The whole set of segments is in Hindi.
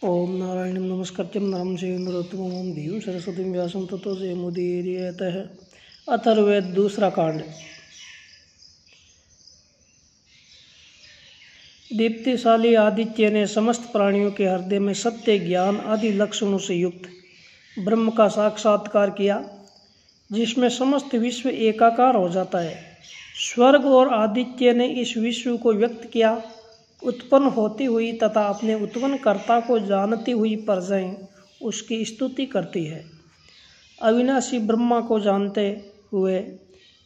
ओम नारायणं नमस्कृत्यं नरं चैव नरोत्तमं देवीं सरस्वतीं व्यासं ततो जयमुदीरयेतः। अथर्ववेद दूसरा कांड। दीप्तिशाली आदित्य ने समस्त प्राणियों के हृदय में सत्य, ज्ञान आदि लक्षणों से युक्त ब्रह्म का साक्षात्कार किया, जिसमें समस्त विश्व एकाकार हो जाता है। स्वर्ग और आदित्य ने इस विश्व को व्यक्त किया। उत्पन्न होती हुई तथा अपने उत्पन्नकर्ता को जानती हुई प्रजाएं उसकी स्तुति करती है। अविनाशी ब्रह्मा को जानते हुए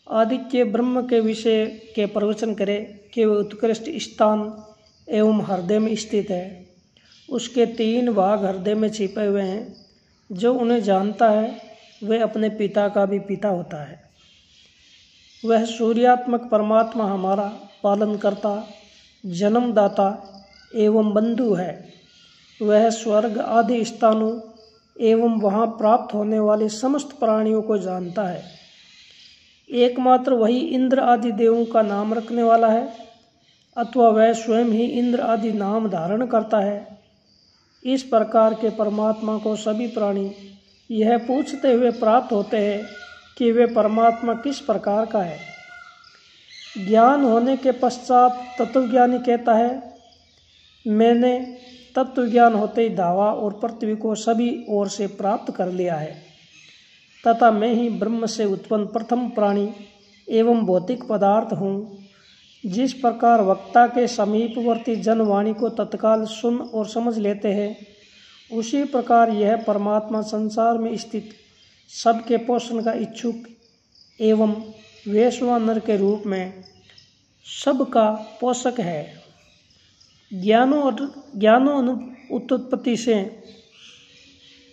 आदित्य ब्रह्म के विषय के प्रवचन करे कि वह उत्कृष्ट स्थान एवं हृदय में स्थित है। उसके 3 भाग हृदय में छिपे हुए हैं। जो उन्हें जानता है वह अपने पिता का भी पिता होता है। वह सूर्यात्मक परमात्मा हमारा पालनकर्ता, जन्मदाता एवं बंधु है। वह स्वर्ग आदि स्थानों एवं वहाँ प्राप्त होने वाले समस्त प्राणियों को जानता है। एकमात्र वही इंद्र आदि देवों का नाम रखने वाला है, अथवा वह स्वयं ही इंद्र आदि नाम धारण करता है। इस प्रकार के परमात्मा को सभी प्राणी यह पूछते हुए प्राप्त होते हैं कि वे परमात्मा किस प्रकार का है। ज्ञान होने के पश्चात तत्वज्ञानी कहता है, मैंने तत्वज्ञान होते ही धावा और पृथ्वी को सभी ओर से प्राप्त कर लिया है, तथा मैं ही ब्रह्म से उत्पन्न प्रथम प्राणी एवं भौतिक पदार्थ हूँ। जिस प्रकार वक्ता के समीपवर्ती जनवाणी को तत्काल सुन और समझ लेते हैं, उसी प्रकार यह परमात्मा संसार में स्थित सबके पोषण का इच्छुक एवं वैश्वानर के रूप में सबका पोषक है। ज्ञानों उत्पत्ति से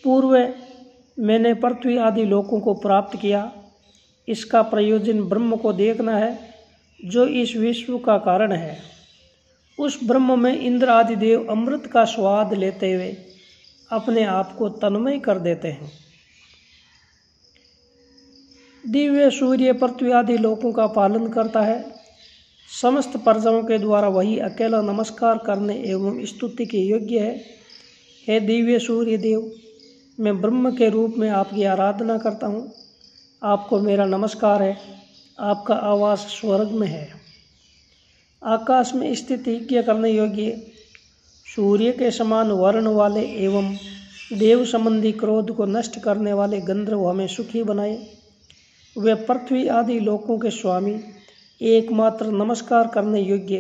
पूर्व मैंने पृथ्वी आदि लोकों को प्राप्त किया। इसका प्रयोजन ब्रह्म को देखना है, जो इस विश्व का कारण है। उस ब्रह्म में इंद्र आदि देव अमृत का स्वाद लेते हुए अपने आप को तन्मय कर देते हैं। दिव्य सूर्य पृथ्वी आदि लोकों का पालन करता है। समस्त प्रजाओं के द्वारा वही अकेला नमस्कार करने एवं स्तुति के योग्य है। हे दिव्य सूर्य देव, मैं ब्रह्म के रूप में आपकी आराधना करता हूँ। आपको मेरा नमस्कार है। आपका आवास स्वर्ग में है, आकाश में स्थित यज्ञ करने योग्य सूर्य के समान वर्ण वाले एवं देव संबंधी क्रोध को नष्ट करने वाले गंधर्व हमें सुखी बनाए। वे पृथ्वी आदि लोकों के स्वामी, एकमात्र नमस्कार करने योग्य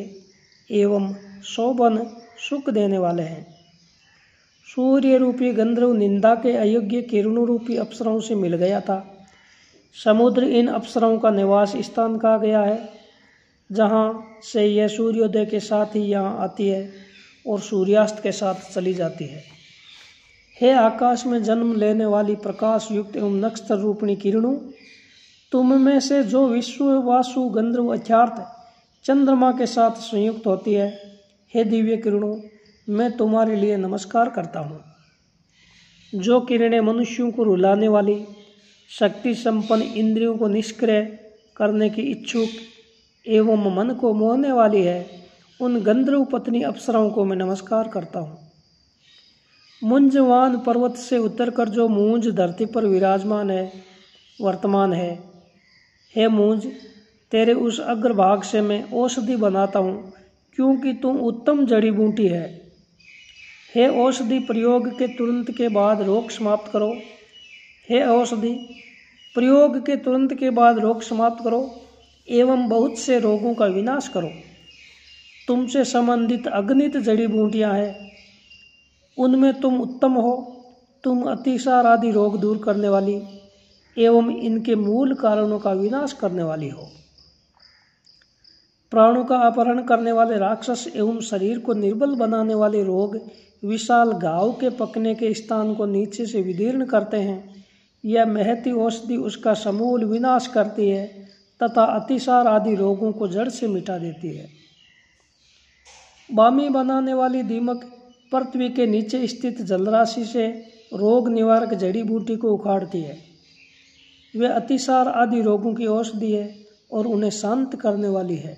एवं शोभन सुख देने वाले हैं। सूर्य रूपी गंधर्व निंदा के अयोग्य किरणों रूपी अप्सराओं से मिल गया था। समुद्र इन अप्सराओं का निवास स्थान कहा गया है, जहाँ से यह सूर्योदय के साथ ही यहाँ आती है और सूर्यास्त के साथ चली जाती है। हे आकाश में जन्म लेने वाली प्रकाश युक्त एवं नक्षत्र रूपिणी किरणों, तुम में से जो विश्व वासु गंधर्व अर्थात चंद्रमा के साथ संयुक्त होती है, हे दिव्य किरणों, मैं तुम्हारे लिए नमस्कार करता हूँ। जो किरणें मनुष्यों को रुलाने वाली, शक्ति संपन्न, इंद्रियों को निष्क्रिय करने की इच्छुक एवं मन को मोहने वाली है, उन गंधर्व पत्नी अप्सराओं को मैं नमस्कार करता हूँ। मुंजवान पर्वत से उतरकर जो मूंज धरती पर विराजमान है, वर्तमान है, हे मूंज, तेरे उस अग्रभाग से मैं औषधि बनाता हूँ, क्योंकि तुम उत्तम जड़ी बूटी है। हे औषधि, प्रयोग के तुरंत के बाद रोग समाप्त करो। हे औषधि, प्रयोग के तुरंत के बाद रोग समाप्त करो एवं बहुत से रोगों का विनाश करो। तुमसे संबंधित अगणित जड़ी बूटियाँ हैं, उनमें तुम उत्तम हो। तुम अतिसार आदि रोग दूर करने वाली एवं इनके मूल कारणों का विनाश करने वाली हो। प्राणों का अपहरण करने वाले राक्षस एवं शरीर को निर्बल बनाने वाले रोग विशाल घाव के पकने के स्थान को नीचे से विदीर्ण करते हैं। यह महती औषधि उसका समूल विनाश करती है तथा अतिसार आदि रोगों को जड़ से मिटा देती है। बामी बनाने वाली दीमक पृथ्वी के नीचे स्थित जलराशि से रोग निवारक जड़ी बूटी को उखाड़ती है। वे अतिसार आदि रोगों की औषधि है और उन्हें शांत करने वाली है।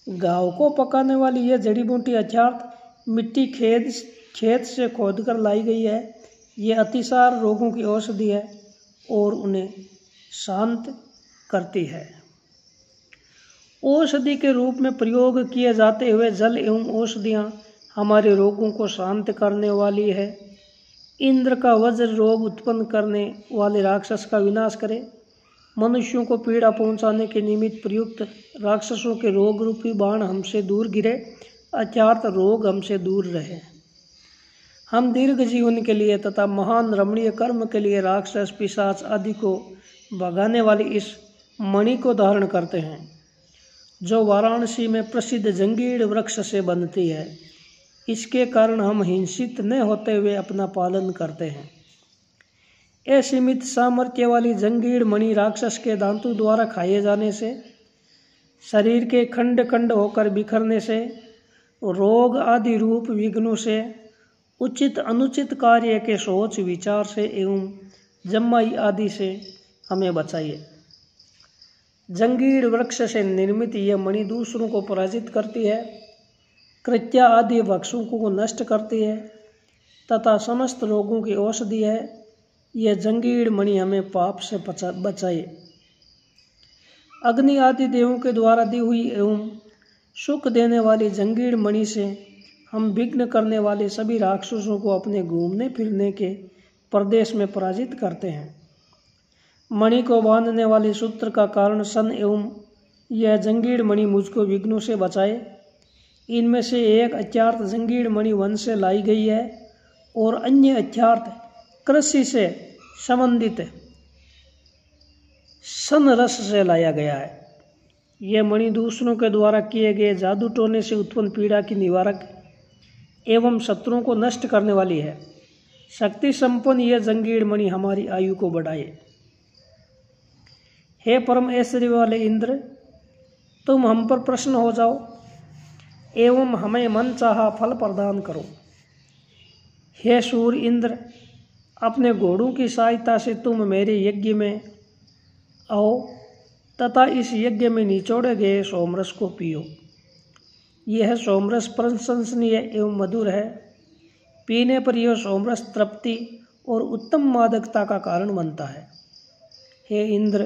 घाव को पकाने वाली यह जड़ी बूटी अर्थात मिट्टी खेद खेत से खोदकर लाई गई है। ये अतिसार रोगों की औषधि है और उन्हें शांत करती है। औषधि के रूप में प्रयोग किए जाते हुए जल एवं औषधियाँ हमारे रोगों को शांत करने वाली है। इंद्र का वज्र रोग उत्पन्न करने वाले राक्षस का विनाश करे। मनुष्यों को पीड़ा पहुंचाने के निमित्त प्रयुक्त राक्षसों के रोग रूपी बाण हमसे दूर गिरे, अर्थात रोग हमसे दूर रहे। हम दीर्घ जीवन के लिए तथा महान रमणीय कर्म के लिए राक्षस पिशाच आदि को भगाने वाली इस मणि को धारण करते हैं, जो वाराणसी में प्रसिद्ध जंगीड़ वृक्ष से बनती है। इसके कारण हम हिंसित न होते हुए अपना पालन करते हैं। असीमित सामर्थ्य वाली जंगीड़ मणि राक्षस के दांतों द्वारा खाए जाने से, शरीर के खंड खंड होकर बिखरने से, रोग आदि रूप विघ्नों से, उचित अनुचित कार्य के सोच विचार से एवं जम्माई आदि से हमें बचाइए। जंगीड़ वृक्ष से निर्मित यह मणि दूसरों को पराजित करती है, कृत्या आदि वृक्षों को नष्ट करती है तथा समस्त रोगों की औषधि है। यह जंगीड़ मणि हमें पाप से बचाए। अग्नि आदि देवों के द्वारा दी हुई एवं सुख देने वाली जंगीड़ मणि से हम विघ्न करने वाले सभी राक्षसों को अपने घूमने फिरने के प्रदेश में पराजित करते हैं। मणि को बांधने वाले सूत्र का कारण सन एवं यह जंगीड़ मणि मुझको विघ्नों से बचाए। इनमें से एक अत्यार्थ जंगीड़ मणि वन से लाई गई है और अन्य अत्यार्थ कृषि से संबंधित सन रस से लाया गया है। यह मणि दूसरों के द्वारा किए गए जादू टोने से उत्पन्न पीड़ा की निवारक एवं शत्रुओं को नष्ट करने वाली है। शक्ति संपन्न यह जंगीड़ मणि हमारी आयु को बढ़ाए। हे परम ऐश्वर्य वाले इंद्र, तुम हम पर प्रसन्न हो जाओ एवं हमें मन चाहा फल प्रदान करो। हे सूर्य इंद्र, अपने घोड़ों की सहायता से तुम मेरे यज्ञ में आओ तथा इस यज्ञ में निचोड़े गए सोमरस को पियो। यह सोमरस प्रशंसनीय एवं मधुर है। पीने पर यह सोमरस तृप्ति और उत्तम मादकता का कारण बनता है। हे इंद्र,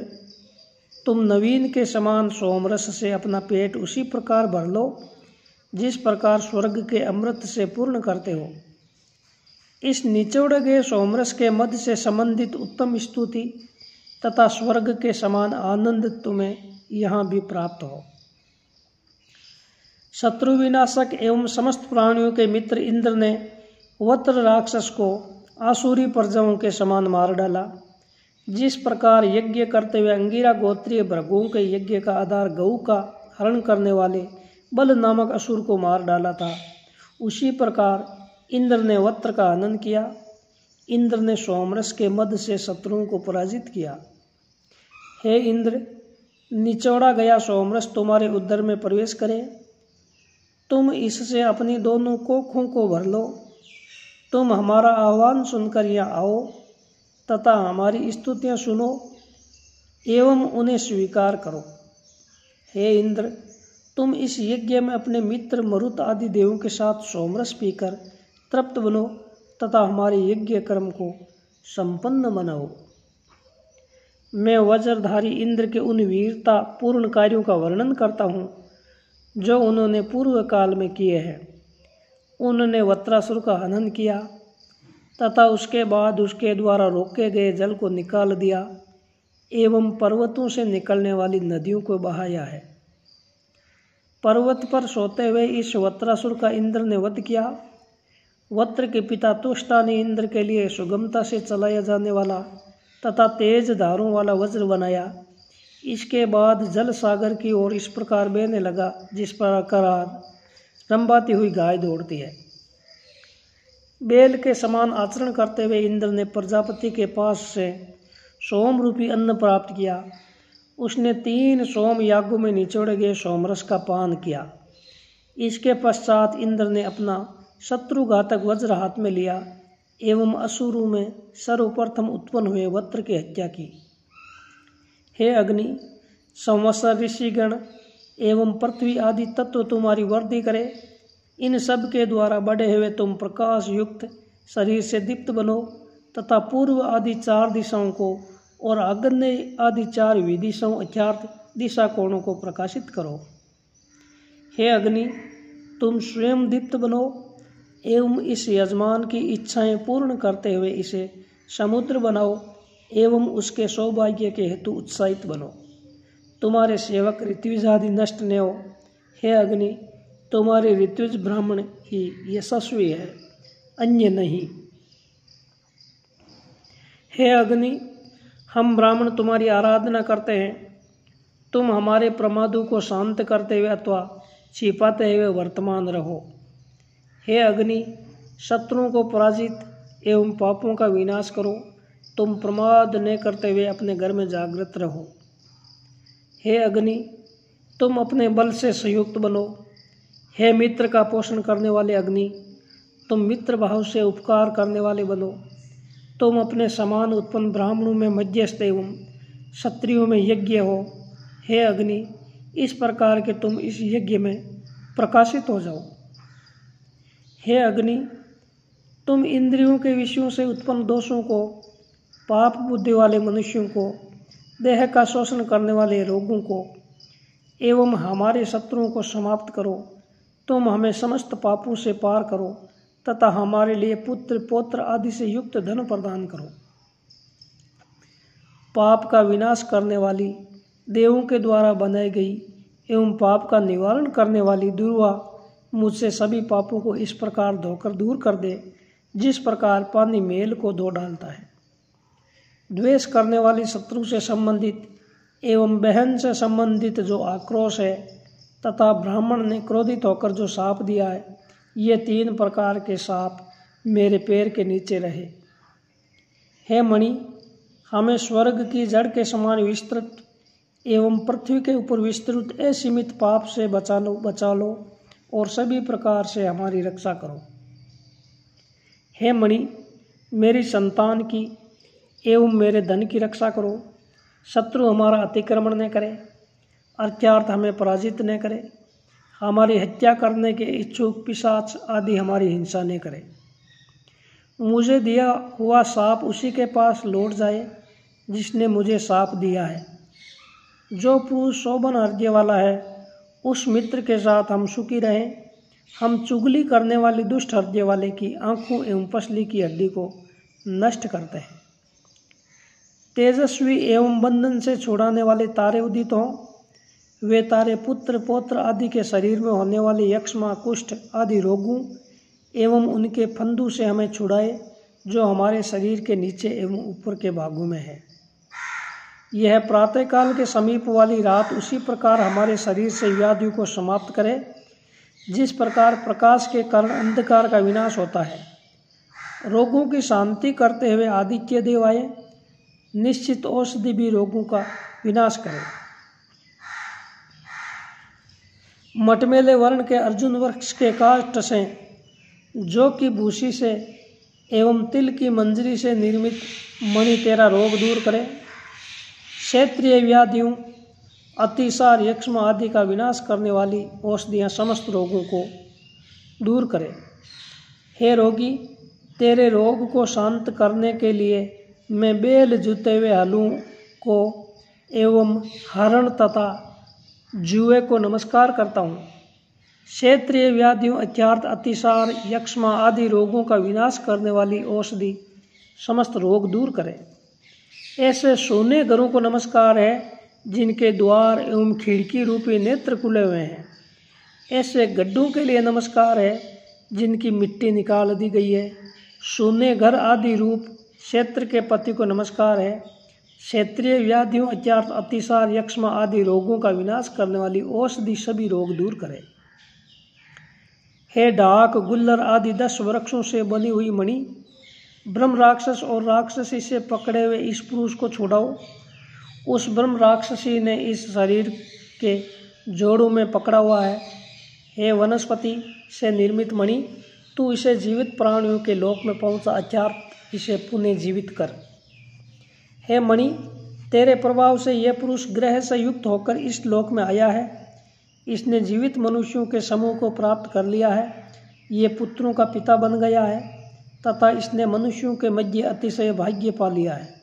तुम नवीन के समान सोमरस से अपना पेट उसी प्रकार भर लो जिस प्रकार स्वर्ग के अमृत से पूर्ण करते हो। इस निचोड़े गए सोमरस के मध्य से संबंधित उत्तम स्तुति तथा स्वर्ग के समान आनंद तुम्हें यहाँ भी प्राप्त हो। शत्रु विनाशक एवं समस्त प्राणियों के मित्र इंद्र ने वत्र राक्षस को आसुरी प्रजाओं के समान मार डाला। जिस प्रकार यज्ञ करते हुए अंगिरा गोत्रीय भृगुओं के यज्ञ का आधार गऊ का हरण करने वाले बल नामक असुर को मार डाला था, उसी प्रकार इंद्र ने वत्र का हनन किया। इंद्र ने सोमरस के मध्य से शत्रुओं को पराजित किया। हे इंद्र, निचोड़ा गया सोमरस तुम्हारे उदर में प्रवेश करे। तुम इससे अपनी दोनों कोखों को भर लो। तुम हमारा आह्वान सुनकर यहाँ आओ तथा हमारी स्तुतियाँ सुनो एवं उन्हें स्वीकार करो। हे इंद्र, तुम इस यज्ञ में अपने मित्र मरुत आदि देवों के साथ सोमरस पीकर तृप्त बनो तथा हमारे यज्ञ कर्म को संपन्न बनाओ। मैं वज्रधारी इंद्र के उन वीरता पूर्ण कार्यों का वर्णन करता हूँ जो उन्होंने पूर्व काल में किए हैं। उन्होंने वत्रासुर का हनन किया तथा उसके बाद उसके द्वारा रोके गए जल को निकाल दिया एवं पर्वतों से निकलने वाली नदियों को बहाया है। पर्वत पर सोते हुए इस वत्रासुर का इंद्र ने वध किया। वत्र के पिता तुष्टा ने इंद्र के लिए सुगमता से चलाया जाने वाला तथा तेज धारों वाला वज्र बनाया। इसके बाद जल सागर की ओर इस प्रकार बहने लगा जिस प्रकार रंबाती हुई गाय दौड़ती है। बेल के समान आचरण करते हुए इंद्र ने प्रजापति के पास से सोम रूपी अन्न प्राप्त किया। उसने 3 सोम यागों में निचोड़े गए सोमरस का पान किया। इसके पश्चात इंद्र ने अपना शत्रुघातक वज्र हाथ में लिया एवं असुरों में सर्वप्रथम उत्पन्न हुए वत्र की हत्या की। हे अग्नि, संवत्सर ऋषिगण एवं पृथ्वी आदि तत्व तुम्हारी वृद्धि करे। इन सब के द्वारा बढ़े हुए तुम प्रकाश युक्त शरीर से दीप्त बनो तथा पूर्व आदि 4 दिशाओं को और आग्नेय आदि 4 विदिशाओं अर्थात दिशा कोणों को प्रकाशित करो। हे अग्नि, तुम स्वयं दीप्त बनो एवं इस यजमान की इच्छाएं पूर्ण करते हुए इसे समुद्र बनाओ एवं उसके सौभाग्य के हेतु उत्साहित बनो। तुम्हारे सेवक ऋत्विज आदि नष्ट न हो। हे अग्नि, तुम्हारे ऋत्विज ब्राह्मण ही यशस्वी है, अन्य नहीं। हे अग्नि, हम ब्राह्मण तुम्हारी आराधना करते हैं। तुम हमारे प्रमादों को शांत करते हुए अथवा छिपाते हुए वर्तमान रहो। हे अग्नि, शत्रुओं को पराजित एवं पापों का विनाश करो। तुम प्रमाद न करते हुए अपने घर में जागृत रहो। हे अग्नि, तुम अपने बल से संयुक्त बनो। हे मित्र का पोषण करने वाले अग्नि, तुम मित्र भाव से उपकार करने वाले बनो। तुम अपने समान उत्पन्न ब्राह्मणों में मध्यस्थ एवं क्षत्रियों में यज्ञ हो। हे अग्नि, इस प्रकार के तुम इस यज्ञ में प्रकाशित हो जाओ। हे अग्नि, तुम इंद्रियों के विषयों से उत्पन्न दोषों को, पाप बुद्धि वाले मनुष्यों को, देह का शोषण करने वाले रोगों को एवं हमारे शत्रुओं को समाप्त करो। तुम हमें समस्त पापों से पार करो तथा हमारे लिए पुत्र पौत्र आदि से युक्त धन प्रदान करो। पाप का विनाश करने वाली, देवों के द्वारा बनाई गई एवं पाप का निवारण करने वाली दुर्वा मुझसे सभी पापों को इस प्रकार धोकर दूर कर दे जिस प्रकार पानी मेल को धो डालता है। द्वेष करने वाली शत्रु से संबंधित एवं बहन से संबंधित जो आक्रोश है तथा ब्राह्मण ने क्रोधित होकर जो शाप दिया है, ये 3 प्रकार के शाप मेरे पैर के नीचे रहे। हे मणि, हमें स्वर्ग की जड़ के समान विस्तृत एवं पृथ्वी के ऊपर विस्तृत असीमित पाप से बचा लो और सभी प्रकार से हमारी रक्षा करो। हे मणि, मेरी संतान की एवं मेरे धन की रक्षा करो। शत्रु हमारा अतिक्रमण न करे अर्थात हमें पराजित न करे। हमारी हत्या करने के इच्छुक पिशाच आदि हमारी हिंसा न करे। मुझे दिया हुआ साप उसी के पास लौट जाए जिसने मुझे साप दिया है। जो पुरुष शोभन हृदय वाला है उस मित्र के साथ हम सुखी रहें। हम चुगली करने वाली दुष्ट हृदय वाले की आंखों एवं पसली की हड्डी को नष्ट करते हैं। तेजस्वी एवं बंधन से छुड़ाने वाले तारे उदित हों। वे तारे पुत्र पौत्र आदि के शरीर में होने वाले यक्ष्मा कुष्ठ आदि रोगों एवं उनके फंदू से हमें छुड़ाए जो हमारे शरीर के नीचे एवं ऊपर के भागों में है। यह प्रातःकाल के समीप वाली रात उसी प्रकार हमारे शरीर से व्याधियों को समाप्त करे जिस प्रकार प्रकाश के कारण अंधकार का विनाश होता है। रोगों की शांति करते हुए आदित्य देव आए। निश्चित औषधि भी रोगों का विनाश करे। मटमेले वर्ण के अर्जुन वृक्ष के काष्ठ से, जो कि भूसी से एवं तिल की मंजरी से निर्मित मणि तेरा रोग दूर करे। क्षेत्रीय व्याधियों, अतिसार, यक्ष्मा आदि का विनाश करने वाली औषधियाँ समस्त रोगों को दूर करे। हे रोगी, तेरे रोग को शांत करने के लिए मैं बेल जुते हुए हलुओं को एवं हरण तथा जुए को नमस्कार करता हूँ। क्षेत्रीय व्याधियों अर्थात अतिसार, यक्ष्मा आदि रोगों का विनाश करने वाली औषधि समस्त रोग दूर करे। ऐसे सोने घरों को नमस्कार है जिनके द्वार एवं खिड़की रूपी नेत्र खुले हुए हैं। ऐसे गड्ढों के लिए नमस्कार है जिनकी मिट्टी निकाल दी गई है। सोने घर आदि रूप क्षेत्र के पति को नमस्कार है। क्षेत्रीय व्याधियों अर्थात अतिसार, यक्ष्मा आदि रोगों का विनाश करने वाली औषधि सभी रोग दूर करे। हे डाक, गुल्लर आदि 10 वृक्षों से बनी हुई मणि, ब्रह्म राक्षस और राक्षसी से पकड़े हुए इस पुरुष को छुड़ाओ। उस ब्रह्म राक्षसी ने इस शरीर के जोड़ों में पकड़ा हुआ है। हे वनस्पति से निर्मित मणि, तू इसे जीवित प्राणियों के लोक में पहुंचा अर्थात इसे पुनः जीवित कर। हे मणि, तेरे प्रभाव से यह पुरुष ग्रह से युक्त होकर इस लोक में आया है। इसने जीवित मनुष्यों के समूह को प्राप्त कर लिया है। ये पुत्रों का पिता बन गया है तथा इसने मनुष्यों के मध्य अतिशय भाग्य पा लिया है।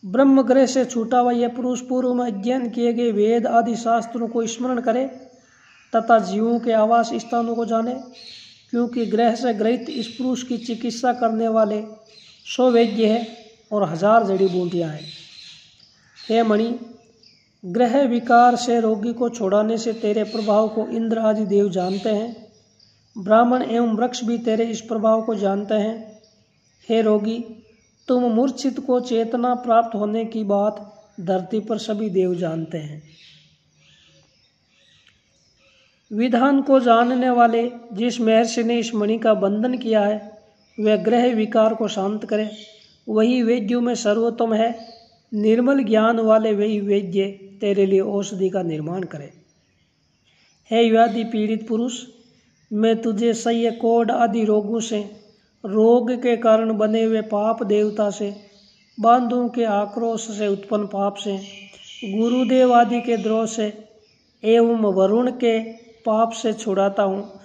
ब्रह्म ग्रह से छूटा हुआ यह पुरुष पूर्व में अध्ययन किए गए वेद आदि शास्त्रों को स्मरण करे तथा जीवों के आवास स्थानों को जाने, क्योंकि ग्रह से ग्रहित इस पुरुष की चिकित्सा करने वाले 100 वैद्य है और 1000 जड़ी बूटियाँ हैं। हे मणि, ग्रह विकार से रोगी को छुड़ाने से तेरे प्रभाव को इंद्र आदि देव जानते हैं। ब्राह्मण एवं वृक्ष भी तेरे इस प्रभाव को जानते हैं। हे रोगी, तुम मूर्छित को चेतना प्राप्त होने की बात धरती पर सभी देव जानते हैं। विधान को जानने वाले जिस महर्षि ने इस मणि का बंधन किया है वह ग्रह विकार को शांत करे, वही वेद्यों में सर्वोत्तम है। निर्मल ज्ञान वाले वही वेद्य तेरे लिए औषधि का निर्माण करे। हे व्याधि पीड़ित पुरुष, मैं तुझे सह्य कोढ़ आदि रोगों से, रोग के कारण बने हुए पाप देवता से, बांधों के आक्रोश से उत्पन्न पाप से, गुरुदेव आदि के द्रोह से एवं वरुण के पाप से छुड़ाता हूँ।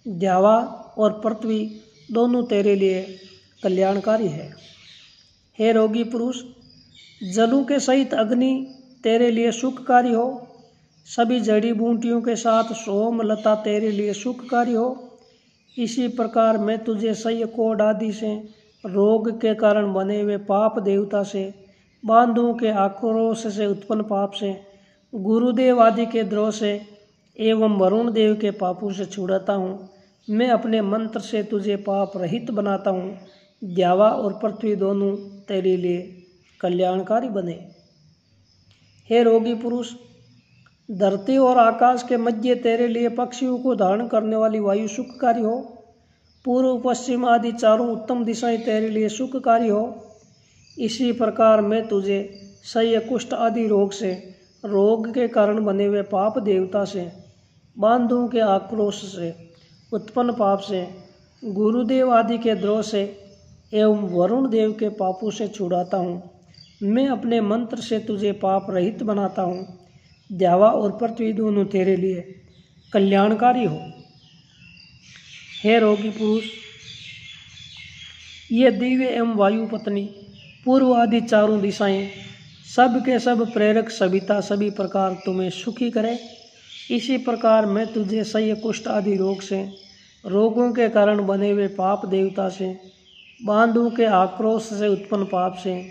द्यावा और पृथ्वी दोनों तेरे लिए कल्याणकारी है। हे रोगी पुरुष, जलों के सहित अग्नि तेरे लिए सुखकारी हो। सभी जड़ी बूटियों के साथ सोम लता तेरे लिए सुखकारी हो। इसी प्रकार मैं तुझे सह्य कोढ़ आदि से, रोग के कारण बने हुए पाप देवता से, बांधों के आक्रोश से उत्पन्न पाप से, गुरुदेव आदि के द्रोह से एवं वरुण देव के पापों से छुड़ाता हूँ। मैं अपने मंत्र से तुझे पाप रहित बनाता हूँ। द्यावा और पृथ्वी दोनों तेरे लिए कल्याणकारी बने। हे रोगी पुरुष, धरती और आकाश के मध्य तेरे लिए पक्षियों को धारण करने वाली वायु सुखकारी हो। पूर्व पश्चिम आदि चारों उत्तम दिशाएं तेरे लिए सुखकारी हो। इसी प्रकार मैं तुझे सह्य कुष्ठ आदि रोग से, रोग के कारण बने हुए पाप देवता से, बांधों के आक्रोश से उत्पन्न पाप से, गुरुदेव आदि के द्रोह से एवं वरुण देव के पापों से छुड़ाता हूँ। मैं अपने मंत्र से तुझे पाप रहित बनाता हूँ। द्यावा और पृथ्वी दोनों तेरे लिए कल्याणकारी हो। हे रोगी पुरुष, ये दिव्य एवं वायु पत्नी, पूर्व आदि चारों दिशाएं, सब के सब प्रेरक सविता सभी प्रकार तुम्हें सुखी करे। इसी प्रकार मैं तुझे सह्य कुष्ठ आदि रोग से, रोगों के कारण बने हुए पाप देवता से, बांधों के आक्रोश से उत्पन्न पाप से,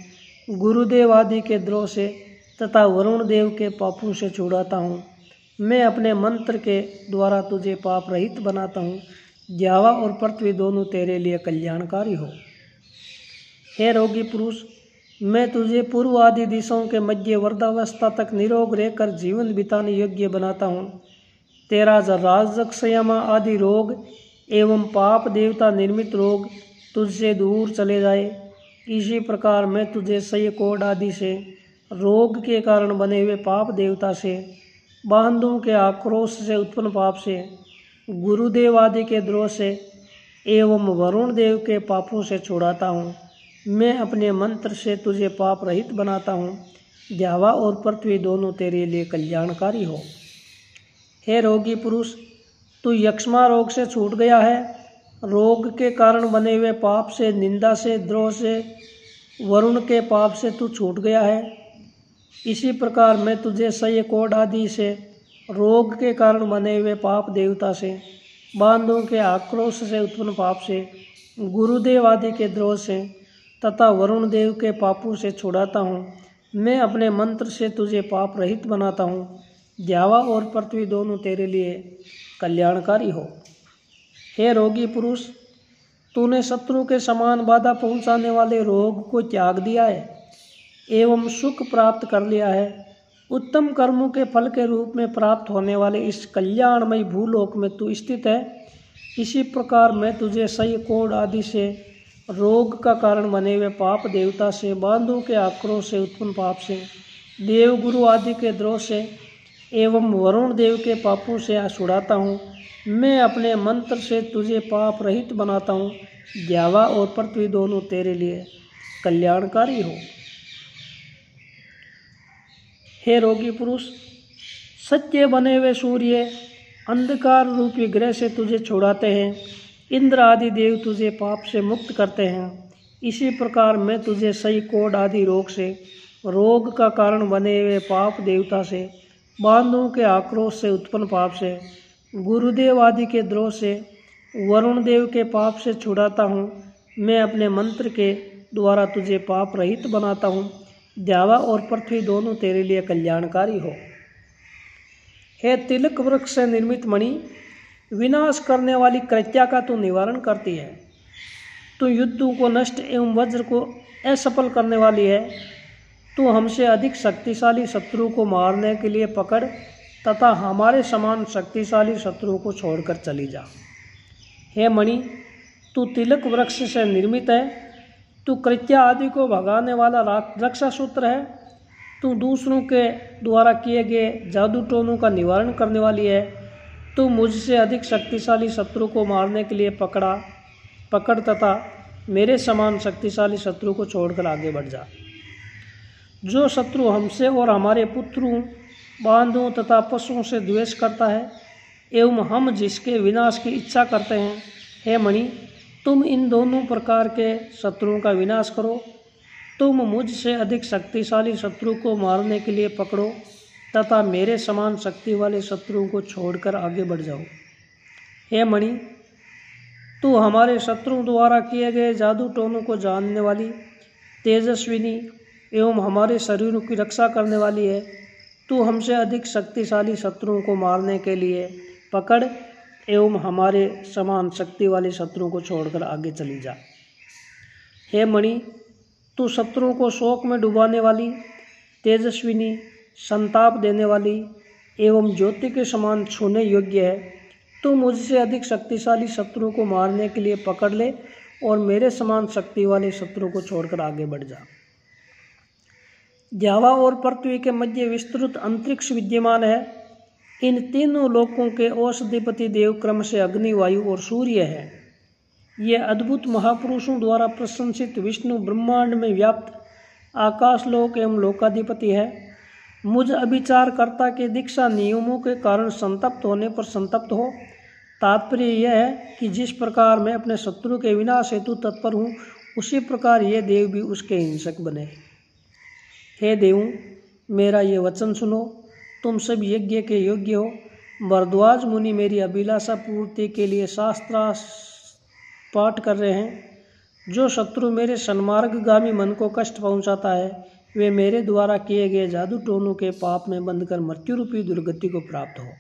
गुरुदेव आदि के द्रोह से तथा वरुण देव के पापों से छुड़ाता हूँ। मैं अपने मंत्र के द्वारा तुझे पाप रहित बनाता हूँ। द्यावा और पृथ्वी दोनों तेरे लिए कल्याणकारी हो। हे रोगी पुरुष, मैं तुझे पूर्व आदि दिशाओं के मध्य वृद्धावस्था तक निरोग रहकर जीवन बिताने योग्य बनाता हूँ। तेरा राजक संयमा आदि रोग एवं पाप देवता निर्मित रोग तुझसे दूर चले जाए। इसी प्रकार मैं तुझे सह्य कोढ़ आदि से, रोग के कारण बने हुए पाप देवता से, बांधों के आक्रोश से उत्पन्न पाप से, गुरुदेव आदि के द्रोह से एवं वरुण देव के पापों से छुड़ाता हूँ। मैं अपने मंत्र से तुझे पाप रहित बनाता हूँ। द्यावा और पृथ्वी दोनों तेरे लिए कल्याणकारी हो। हे रोगी पुरुष, तू यक्ष्मा रोग से छूट गया है। रोग के कारण बने हुए पाप से, निंदा से, द्रोह से, वरुण के पाप से तू छूट गया है। इसी प्रकार मैं तुझे सह्य कोढ़ आदि से, रोग के कारण बने हुए पाप देवता से, बांधों के आक्रोश से उत्पन्न पाप से, गुरुदेव आदि के द्रोह से तथा वरुण देव के पापों से छुड़ाता हूँ। मैं अपने मंत्र से तुझे पाप रहित बनाता हूँ। द्यावा और पृथ्वी दोनों तेरे लिए कल्याणकारी हो। हे रोगी पुरुष, तूने शत्रु के समान बाधा पहुँचाने वाले रोग को त्याग दिया है एवं सुख प्राप्त कर लिया है। उत्तम कर्मों के फल के रूप में प्राप्त होने वाले इस कल्याणमय भूलोक में तू स्थित है। इसी प्रकार मैं तुझे सह्य कोढ़ आदि से, रोग का कारण बने हुए पाप देवता से, बांधों के आक्रोश से उत्पन्न पाप से, देव गुरु आदि के द्रोह से एवं वरुण देव के पापों से छुड़ाता हूँ। मैं अपने मंत्र से तुझे पाप रहित बनाता हूँ। द्यावा और पृथ्वी दोनों तेरे लिए कल्याणकारी हो। हे रोगी पुरुष, सत्य बने हुए सूर्य अंधकार रूपी ग्रह से तुझे छुड़ाते हैं। इंद्र आदि देव तुझे पाप से मुक्त करते हैं। इसी प्रकार मैं तुझे सही कोढ़ आदि रोग से, रोग का कारण बने हुए पाप देवता से, बांधों के आक्रोश से उत्पन्न पाप से, गुरुदेव आदि के द्रोह से, वरुण देव के पाप से छुड़ाता हूँ। मैं अपने मंत्र के द्वारा तुझे पाप रहित बनाता हूँ। द्यावा और पृथ्वी दोनों तेरे लिए कल्याणकारी हो। हे तिलक वृक्ष से निर्मित मणि, विनाश करने वाली कृत्या का तू निवारण करती है। तू युद्धों को नष्ट एवं वज्र को असफल करने वाली है। तू हमसे अधिक शक्तिशाली शत्रु को मारने के लिए पकड़ तथा हमारे समान शक्तिशाली शत्रुओं को छोड़कर चली जा। हे मणि, तू तिलक वृक्ष से निर्मित है। तू कृत्या आदि को भगाने वाला रक्षा सूत्र है। तू दूसरों के द्वारा किए गए जादू टोनों का निवारण करने वाली है। तू मुझसे अधिक शक्तिशाली शत्रु को मारने के लिए पकड़ तथा मेरे समान शक्तिशाली शत्रु को छोड़कर आगे बढ़ जा। जो शत्रु हमसे और हमारे पुत्रों, बांधों तथा पशुओं से द्वेष करता है एवं हम जिसके विनाश की इच्छा करते हैं, हे मणि, तुम इन दोनों प्रकार के शत्रुओं का विनाश करो। तुम मुझसे अधिक शक्तिशाली शत्रु को मारने के लिए पकड़ो तथा मेरे समान शक्ति वाले शत्रुओं को छोड़कर आगे बढ़ जाओ। हे मणि, तू हमारे शत्रुओं द्वारा किए गए जादू टोनों को जानने वाली, तेजस्विनी एवं हमारे शरीरों की रक्षा करने वाली है। तू हमसे अधिक शक्तिशाली शत्रुओं को मारने के लिए पकड़ एवं हमारे समान शक्ति वाले शत्रुओं को छोड़कर आगे चली जा। हे मणि, तू शत्रुओं को शोक में डुबाने वाली, तेजस्विनी, संताप देने वाली एवं ज्योति के समान छूने योग्य है। तू मुझसे अधिक शक्तिशाली शत्रुओं को मारने के लिए पकड़ ले और मेरे समान शक्ति वाले शत्रुओं को छोड़कर आगे बढ़ जा। द्यावा और पृथ्वी के मध्य विस्तृत अंतरिक्ष विद्यमान है। इन तीनों लोकों के औषधिपति देव क्रम से अग्नि, वायु और सूर्य है। ये अद्भुत महापुरुषों द्वारा प्रशंसित विष्णु ब्रह्मांड में व्याप्त आकाशलोक एवं लोकाधिपति है। मुझ अभिचारकर्ता के दीक्षा नियमों के कारण संतप्त होने पर संतप्त हो। तात्पर्य यह है कि जिस प्रकार मैं अपने शत्रु के विनाश हेतु तत्पर हूँ, उसी प्रकार ये देव भी उसके हिंसक बने। हे देवों, मेरा ये वचन सुनो, तुम सब यज्ञ के योग्य हो। भरद्वाज मुनि मेरी अभिलाषा पूर्ति के लिए शास्त्र पाठ कर रहे हैं। जो शत्रु मेरे सन्मार्गगामी मन को कष्ट पहुंचाता है, वे मेरे द्वारा किए गए जादू टोनों के पाप में बंधकर मृत्यु रूपी दुर्गति को प्राप्त हो।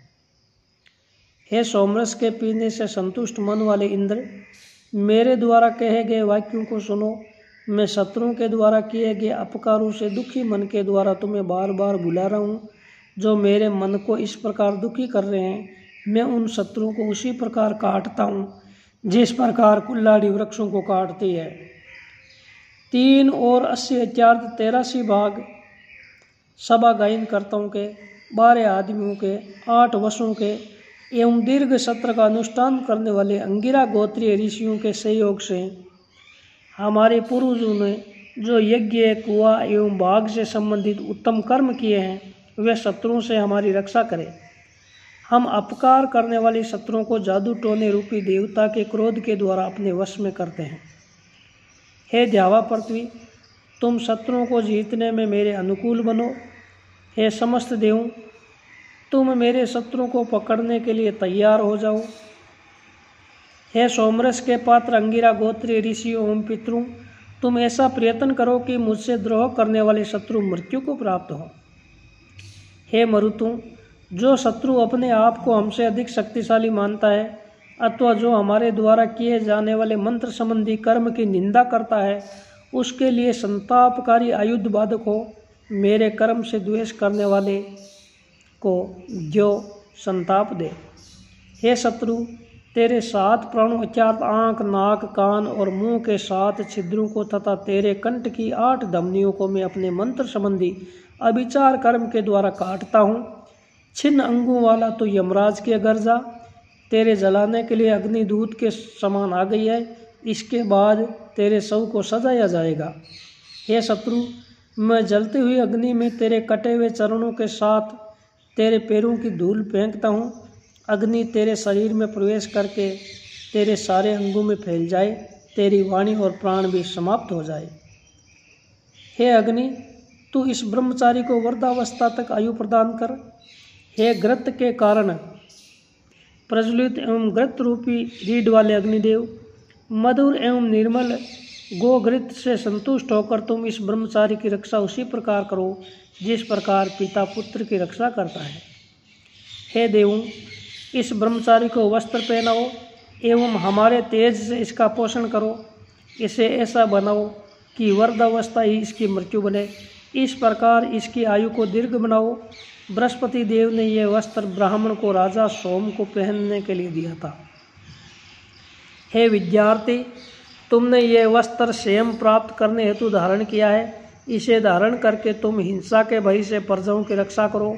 हे सोमरस के पीने से संतुष्ट मन वाले इंद्र, मेरे द्वारा कहे गए वाक्यों को सुनो। मैं शत्रुओं के द्वारा किए गए अपकारों से दुखी मन के द्वारा तुम्हें बार बार बुला रहा हूँ, जो मेरे मन को इस प्रकार दुखी कर रहे हैं। मैं उन शत्रुओं को उसी प्रकार काटता हूँ जिस प्रकार कुल्हाड़ी वृक्षों को काटती है। 3 और 80 इत्यादि 83 भाग सभा गायन कर्ताओं के, 12 आदमियों के, 8 वशों के एवं दीर्घ सत्र का अनुष्ठान करने वाले अंगिरा गोत्रीय ऋषियों के सहयोग से हमारे पूर्वजों ने जो यज्ञ, कुआ एवं बाघ से संबंधित उत्तम कर्म किए हैं, वे शत्रुओं से हमारी रक्षा करें। हम अपकार करने वाले शत्रुओं को जादू टोने रूपी देवता के क्रोध के द्वारा अपने वश में करते हैं। हे द्यावा पृथ्वी, तुम शत्रुओं को जीतने में मेरे अनुकूल बनो। हे समस्त देवों, तुम मेरे शत्रुओं को पकड़ने के लिए तैयार हो जाओ। हे सोमरस के पात्र अंगिरा गोत्रीय ऋषियों एवं पितरों, तुम ऐसा प्रयत्न करो कि मुझसे द्रोह करने वाले शत्रु मृत्यु को प्राप्त हो। हे मरुतों, जो शत्रु अपने आप को हमसे अधिक शक्तिशाली मानता है अथवा जो हमारे द्वारा किए जाने वाले मंत्र संबंधी कर्म की निंदा करता है, उसके लिए संतापकारी आयुध बाधक हो। मेरे कर्म से द्वेष करने वाले को जो संताप दे। हे शत्रु, तेरे 7 प्राणों अर्थात आँख, नाक, कान और मुंह के 7 छिद्रों को तथा तेरे कंठ की 8 धमनियों को मैं अपने मंत्र संबंधी अभिचार कर्म के द्वारा काटता हूँ। छिन्न अंगों वाला तो यमराज के घर जा, तेरे जलाने के लिए अग्निदूत के समान आ गई है। इसके बाद तेरे शव को सजाया जाएगा। हे शत्रु, मैं जलती हुई अग्नि में तेरे कटे हुए चरणों के साथ तेरे पैरों की धूल फेंकता हूँ। अग्नि तेरे शरीर में प्रवेश करके तेरे सारे अंगों में फैल जाए, तेरी वाणी और प्राण भी समाप्त हो जाए। हे अग्नि, तू इस ब्रह्मचारी को वृद्धावस्था तक आयु प्रदान कर। हे घृत के कारण प्रज्वलित एवं घृत रूपी रीढ़ वाले अग्निदेव, मधुर एवं निर्मल गोघृत से संतुष्ट होकर तुम इस ब्रह्मचारी की रक्षा उसी प्रकार करो जिस प्रकार पिता पुत्र की रक्षा करता है। हे देवों, इस ब्रह्मचारी को वस्त्र पहनाओ एवं हमारे तेज से इसका पोषण करो। इसे ऐसा बनाओ कि वृद्धावस्था ही इसकी मृत्यु बने। इस प्रकार इसकी आयु को दीर्घ बनाओ। बृहस्पति देव ने यह वस्त्र ब्राह्मण को राजा सोम को पहनने के लिए दिया था। हे विद्यार्थी, तुमने यह वस्त्र स्वयं प्राप्त करने हेतु धारण किया है। इसे धारण करके तुम हिंसा के भय से प्रजाओं की रक्षा करो।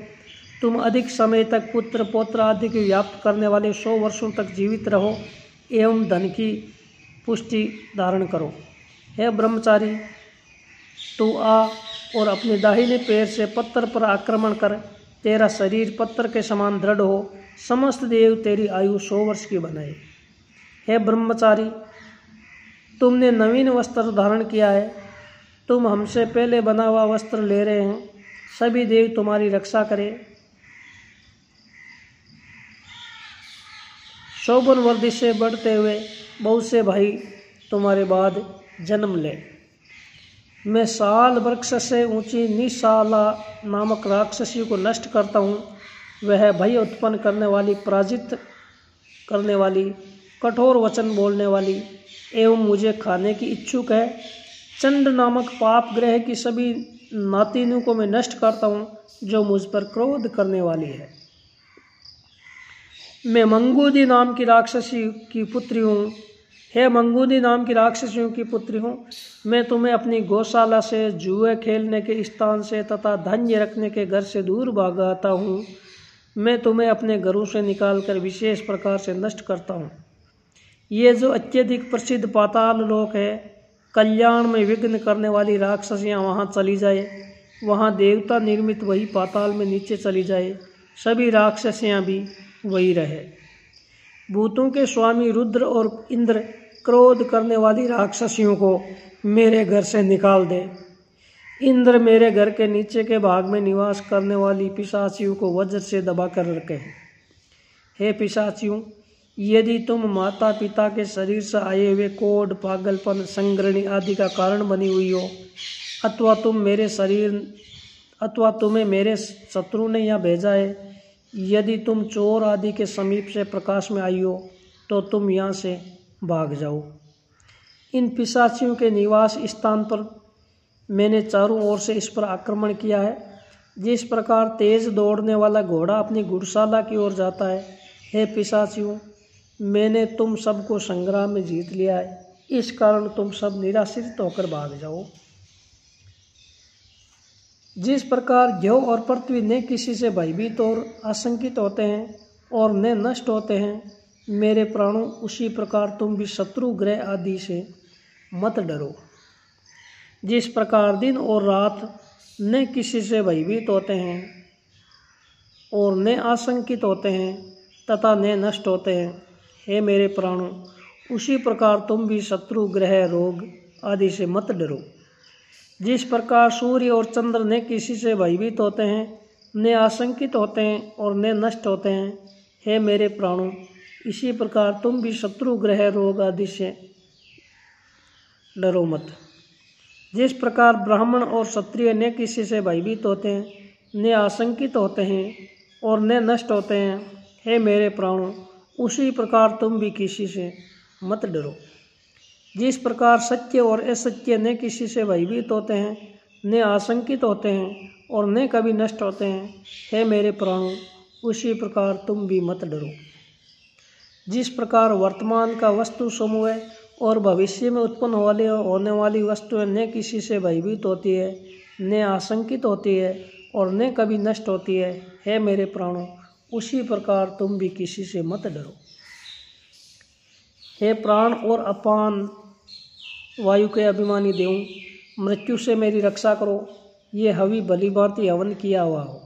तुम अधिक समय तक पुत्र पौत्र आदि की व्याप्त करने वाले 100 वर्षों तक जीवित रहो एवं धन की पुष्टि धारण करो। हे ब्रह्मचारी, तू आ और अपने दाहिने पैर से पत्थर पर आक्रमण कर। तेरा शरीर पत्थर के समान दृढ़ हो। समस्त देव तेरी आयु 100 वर्ष की बनाए। हे ब्रह्मचारी, तुमने नवीन वस्त्र धारण किया है। तुम हमसे पहले बना हुआ वस्त्र ले रहे हैं। सभी देव तुम्हारी रक्षा करें। शोभन वर्धि से बढ़ते हुए बहुत से भाई तुम्हारे बाद जन्म ले। मैं साल वृक्ष से ऊंची निशाला नामक राक्षसी को नष्ट करता हूँ। वह भय उत्पन्न करने वाली, पराजित करने वाली, कठोर वचन बोलने वाली एवं मुझे खाने की इच्छुक है। चंड नामक पाप ग्रह की सभी नातिनों को मैं नष्ट करता हूँ जो मुझ पर क्रोध करने वाली है। मैं मंगूदी नाम की राक्षसी की पुत्री हूँ। हे मंगूदी नाम की राक्षसियों की पुत्री हूँ, मैं तुम्हें अपनी गौशाला से, जुए खेलने के स्थान से तथा धान्य रखने के घर से दूर भगाता हूँ। मैं तुम्हें अपने घरों से निकालकर विशेष प्रकार से नष्ट करता हूँ। ये जो अत्यधिक प्रसिद्ध पाताल लोक है, कल्याण में विघ्न करने वाली राक्षसियाँ वहाँ चली जाए। वहाँ देवता निर्मित वही पाताल में नीचे चली जाए। सभी राक्षसियाँ भी वही रहे। भूतों के स्वामी रुद्र और इंद्र क्रोध करने वाली राक्षसियों को मेरे घर से निकाल दे। इंद्र मेरे घर के नीचे के भाग में निवास करने वाली पिशाचियों को वज्र से दबाकर रखे। हे पिशाचियों, यदि तुम माता पिता के शरीर से आए हुए कोढ़, पागलपन, संग्रहणी आदि का कारण बनी हुई हो, अथवा तुम्हें मेरे शत्रु ने यहाँ भेजा है, यदि तुम चोर आदि के समीप से प्रकाश में आई हो, तो तुम यहाँ से भाग जाओ। इन पिशाचियों के निवास स्थान पर मैंने चारों ओर से इस पर आक्रमण किया है, जिस प्रकार तेज दौड़ने वाला घोड़ा अपनी घुड़शाला की ओर जाता है। हे पिशाचियों, मैंने तुम सबको संग्राम में जीत लिया है। इस कारण तुम सब निराश्रित होकर भाग जाओ। जिस प्रकार ज्यों और पृथ्वी न किसी से भयभीत और आशंकित होते हैं और न नष्ट होते हैं, मेरे प्राणों, उसी प्रकार तुम भी शत्रु ग्रह आदि से मत डरो। जिस प्रकार दिन और रात न किसी से भयभीत होते हैं और न आशंकित होते हैं तथा न नष्ट होते हैं, हे मेरे प्राणों, उसी प्रकार तुम भी शत्रु ग्रह, रोग आदि से मत डरो। जिस प्रकार सूर्य और चंद्र न किसी से भयभीत होते हैं, न आशंकित होते हैं और न नष्ट होते हैं, हे मेरे प्राणों, इसी प्रकार तुम भी शत्रु ग्रह, रोग आदि से डरो मत। जिस प्रकार ब्राह्मण और क्षत्रिय न किसी से भयभीत होते हैं, न आशंकित होते हैं और न नष्ट होते हैं, हे मेरे प्राणों, उसी प्रकार तुम भी किसी से मत डरो। जिस प्रकार सत्य और असत्य न किसी से भयभीत होते हैं, न आशंकित होते हैं और न कभी नष्ट होते हैं, हे मेरे प्राणों, उसी प्रकार तुम भी मत डरो। जिस प्रकार वर्तमान का वस्तु समूह और भविष्य में उत्पन्न होने वाली वस्तुएं न किसी से भयभीत होती है, न आशंकित होती है और न कभी नष्ट होती है, हे मेरे प्राणों, उसी प्रकार तुम भी किसी से मत डरो। हे प्राण और अपान वायु के अभिमानी देवों, मृत्यु से मेरी रक्षा करो। ये हवि भली भांति हवन किया हुआ हो।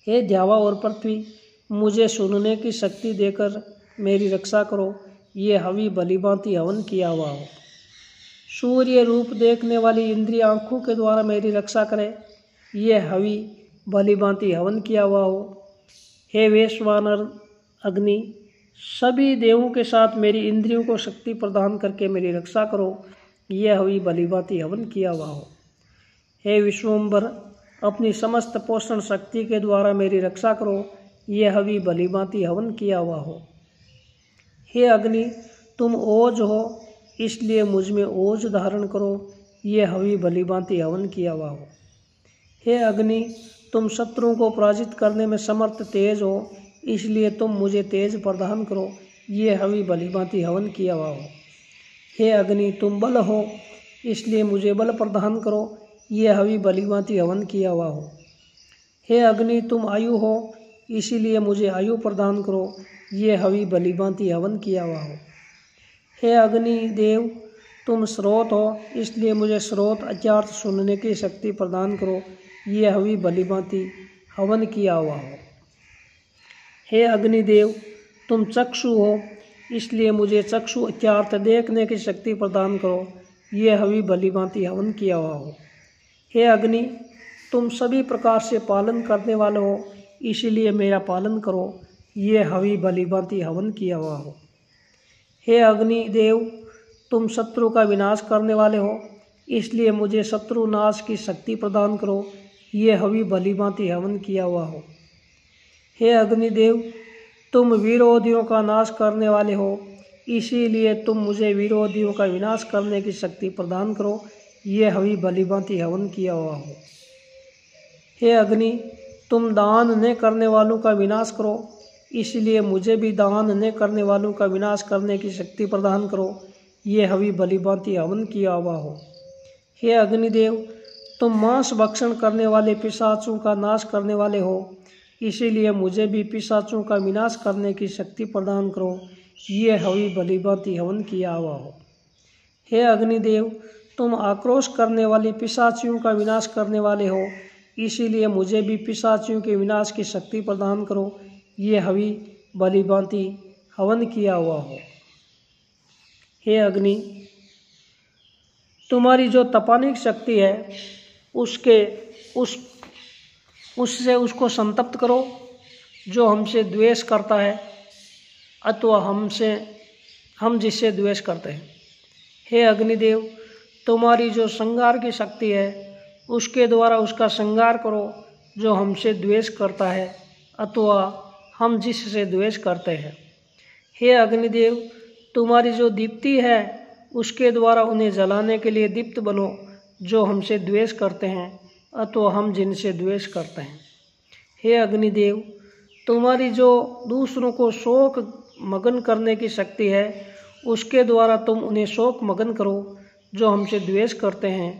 हे द्यावा और पृथ्वी, मुझे सुनने की शक्ति देकर मेरी रक्षा करो। ये हवि भलीभांति हवन किया हुआ हो। सूर्य रूप देखने वाली इंद्रिय आँखों के द्वारा मेरी रक्षा करे। ये हवि भलीभांति हवन किया हुआ हो। हे वैश्वानर अग्नि, सभी देवों के साथ मेरी इंद्रियों को शक्ति प्रदान करके मेरी रक्षा करो। यह हवि भलीभांति हवन किया हुआ हो। हे विश्वम्भर, अपनी समस्त पोषण शक्ति के द्वारा मेरी रक्षा करो। यह हवि भलीभांति हवन किया हुआ हो। हे अग्नि, तुम ओज हो, इसलिए मुझ में ओज धारण करो। यह हवि भलीभांति हवन किया हुआ हो। हे अग्नि, तुम शत्रुओं को पराजित करने में समर्थ तेज हो, इसलिए तुम मुझे तेज प्रदान करो। ये हवि भलीभांति हवन किया हुआ हो। हे अग्नि, तुम बल हो, इसलिए मुझे बल प्रदान करो। ये हवि भलीभांति हवन किया हुआ हो। हे अग्नि, तुम आयु हो, इसीलिए मुझे आयु प्रदान करो। ये हवि भलीभांति हवन किया हुआ हो। हे अग्नि देव, तुम स्रोत हो, इसलिए मुझे स्रोत अचार्थ सुनने की शक्ति प्रदान करो। ये हवि भलीभांति हवन किया हुआ हो। हे अग्निदेव, तुम चक्षु हो, इसलिए मुझे चक्षु अचार्थ देखने की शक्ति प्रदान करो। ये हवि भलीभांति हवन किया हुआ हो। हे अग्नि, तुम सभी प्रकार से पालन करने वाले हो, इसीलिए मेरा पालन करो। ये हवि भलीभांति हवन किया हुआ हो। हे अग्निदेव, तुम शत्रु का विनाश करने वाले हो, इसलिए मुझे शत्रु नाश की शक्ति प्रदान करो। ये हवि भलीभांति हवन किया हुआ हो। हे अग्निदेव, तुम विरोधियों का नाश करने वाले हो, इसीलिए तुम मुझे विरोधियों का विनाश करने की शक्ति प्रदान करो। ये हवि भलीभांति हवन किया हुआ हो। हे अग्नि, तुम दान न करने वालों का विनाश करो, इसलिए मुझे भी दान न करने वालों का विनाश करने की शक्ति प्रदान करो। ये हवि भलीभांति हवन किया हुआ हो। हे अग्निदेव, तुम मांस भक्षण करने वाले पिशाचों का नाश करने वाले हो, इसीलिए मुझे भी पिशाचों का विनाश करने की शक्ति प्रदान करो। ये हवि भलीभांति हवन किया हुआ हो। हे अग्निदेव, तुम आक्रोश करने वाली पिशाचियों का विनाश करने वाले हो, इसीलिए मुझे भी पिशाचियों के विनाश की शक्ति प्रदान करो। ये हवि भलीभांति हवन किया हुआ हो। हे अग्नि, तुम्हारी जो तपाने की शक्ति है उससे उसको संतप्त करो जो हमसे द्वेष करता है अथवा हम जिससे द्वेष करते हैं। हे अग्निदेव, तुम्हारी जो संहार की शक्ति है उसके द्वारा उसका संहार करो जो हमसे द्वेष करता है अथवा हम जिससे द्वेष करते हैं। हे अग्निदेव, तुम्हारी जो दीप्ति है उसके द्वारा उन्हें जलाने के लिए दीप्त बनो जो हमसे द्वेष करते हैं अथवा हम जिनसे द्वेष करते हैं। हे अग्निदेव, तुम्हारी जो दूसरों को शोक मगन करने की शक्ति है उसके द्वारा तुम उन्हें शोक मगन करो जो हमसे द्वेष करते हैं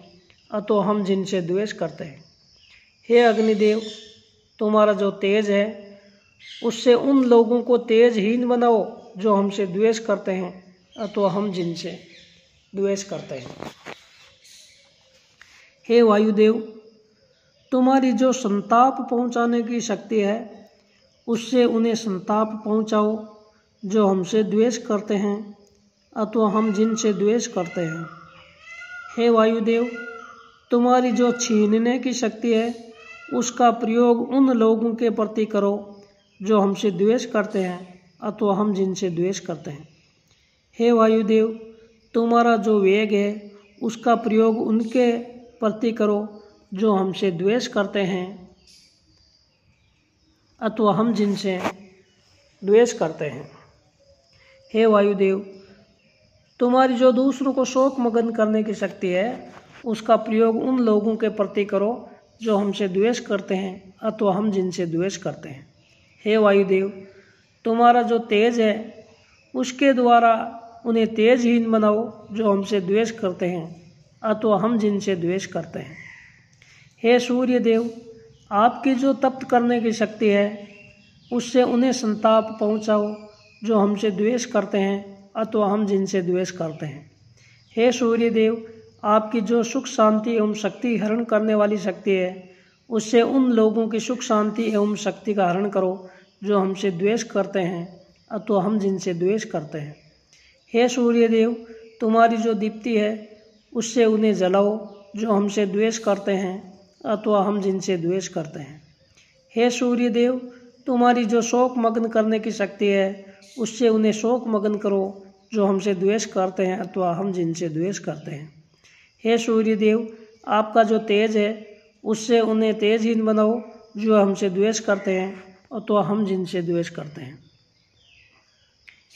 अथवा हम जिनसे द्वेष करते हैं। हे अग्निदेव, तुम्हारा जो तेज है उससे उन लोगों को तेजहीन बनाओ जो हमसे द्वेष करते हैं अथवा हम जिनसे द्वेष करते हैं। हे वायुदेव, तुम्हारी जो संताप पहुंचाने की शक्ति है उससे उन्हें संताप पहुंचाओ जो हमसे द्वेष करते हैं अथवा हम जिनसे द्वेष करते हैं। हे वायुदेव, तुम्हारी जो छीनने की शक्ति है उसका प्रयोग उन लोगों के प्रति करो जो हमसे द्वेष करते हैं अथवा हम जिनसे द्वेष करते हैं। हे वायुदेव, तुम्हारा जो वेग है उसका प्रयोग उनके प्रति करो जो हमसे द्वेष करते हैं अथवा हम जिनसे द्वेष करते हैं। हे वायुदेव, तुम्हारी जो दूसरों को शोक मगन करने की शक्ति है उसका प्रयोग उन लोगों के प्रति करो जो हमसे द्वेष करते हैं अथवा हम जिनसे द्वेष करते हैं। हे वायुदेव, तुम्हारा जो तेज है उसके द्वारा उन्हें तेजहीन बनाओ जो हमसे द्वेष करते हैं अथवा हम जिनसे द्वेष करते हैं। हे सूर्यदेव, आपकी जो तप्त करने की शक्ति है उससे उन्हें संताप पहुँचाओ जो हमसे द्वेष करते हैं अथवा हम जिनसे द्वेष करते हैं। हे सूर्यदेव, आपकी जो सुख शांति एवं शक्ति हरण करने वाली शक्ति है उससे उन लोगों की सुख शांति एवं शक्ति का हरण करो जो हमसे द्वेष करते हैं अथवा हम जिनसे द्वेष करते हैं। हे सूर्यदेव, तुम्हारी जो दीप्ति है उससे उन्हें जलाओ जो हमसे द्वेष करते हैं अथवा हम जिनसे द्वेष करते हैं। हे सूर्यदेव, तुम्हारी जो शोक मग्न करने की शक्ति है उससे उन्हें शोक मग्न करो जो हमसे द्वेष करते हैं अथवा हम जिनसे द्वेष करते हैं। हे सूर्यदेव, आपका जो तेज है उससे उन्हें तेजहीन बनाओ जो हमसे द्वेष करते हैं अथवा हम जिनसे द्वेष करते हैं।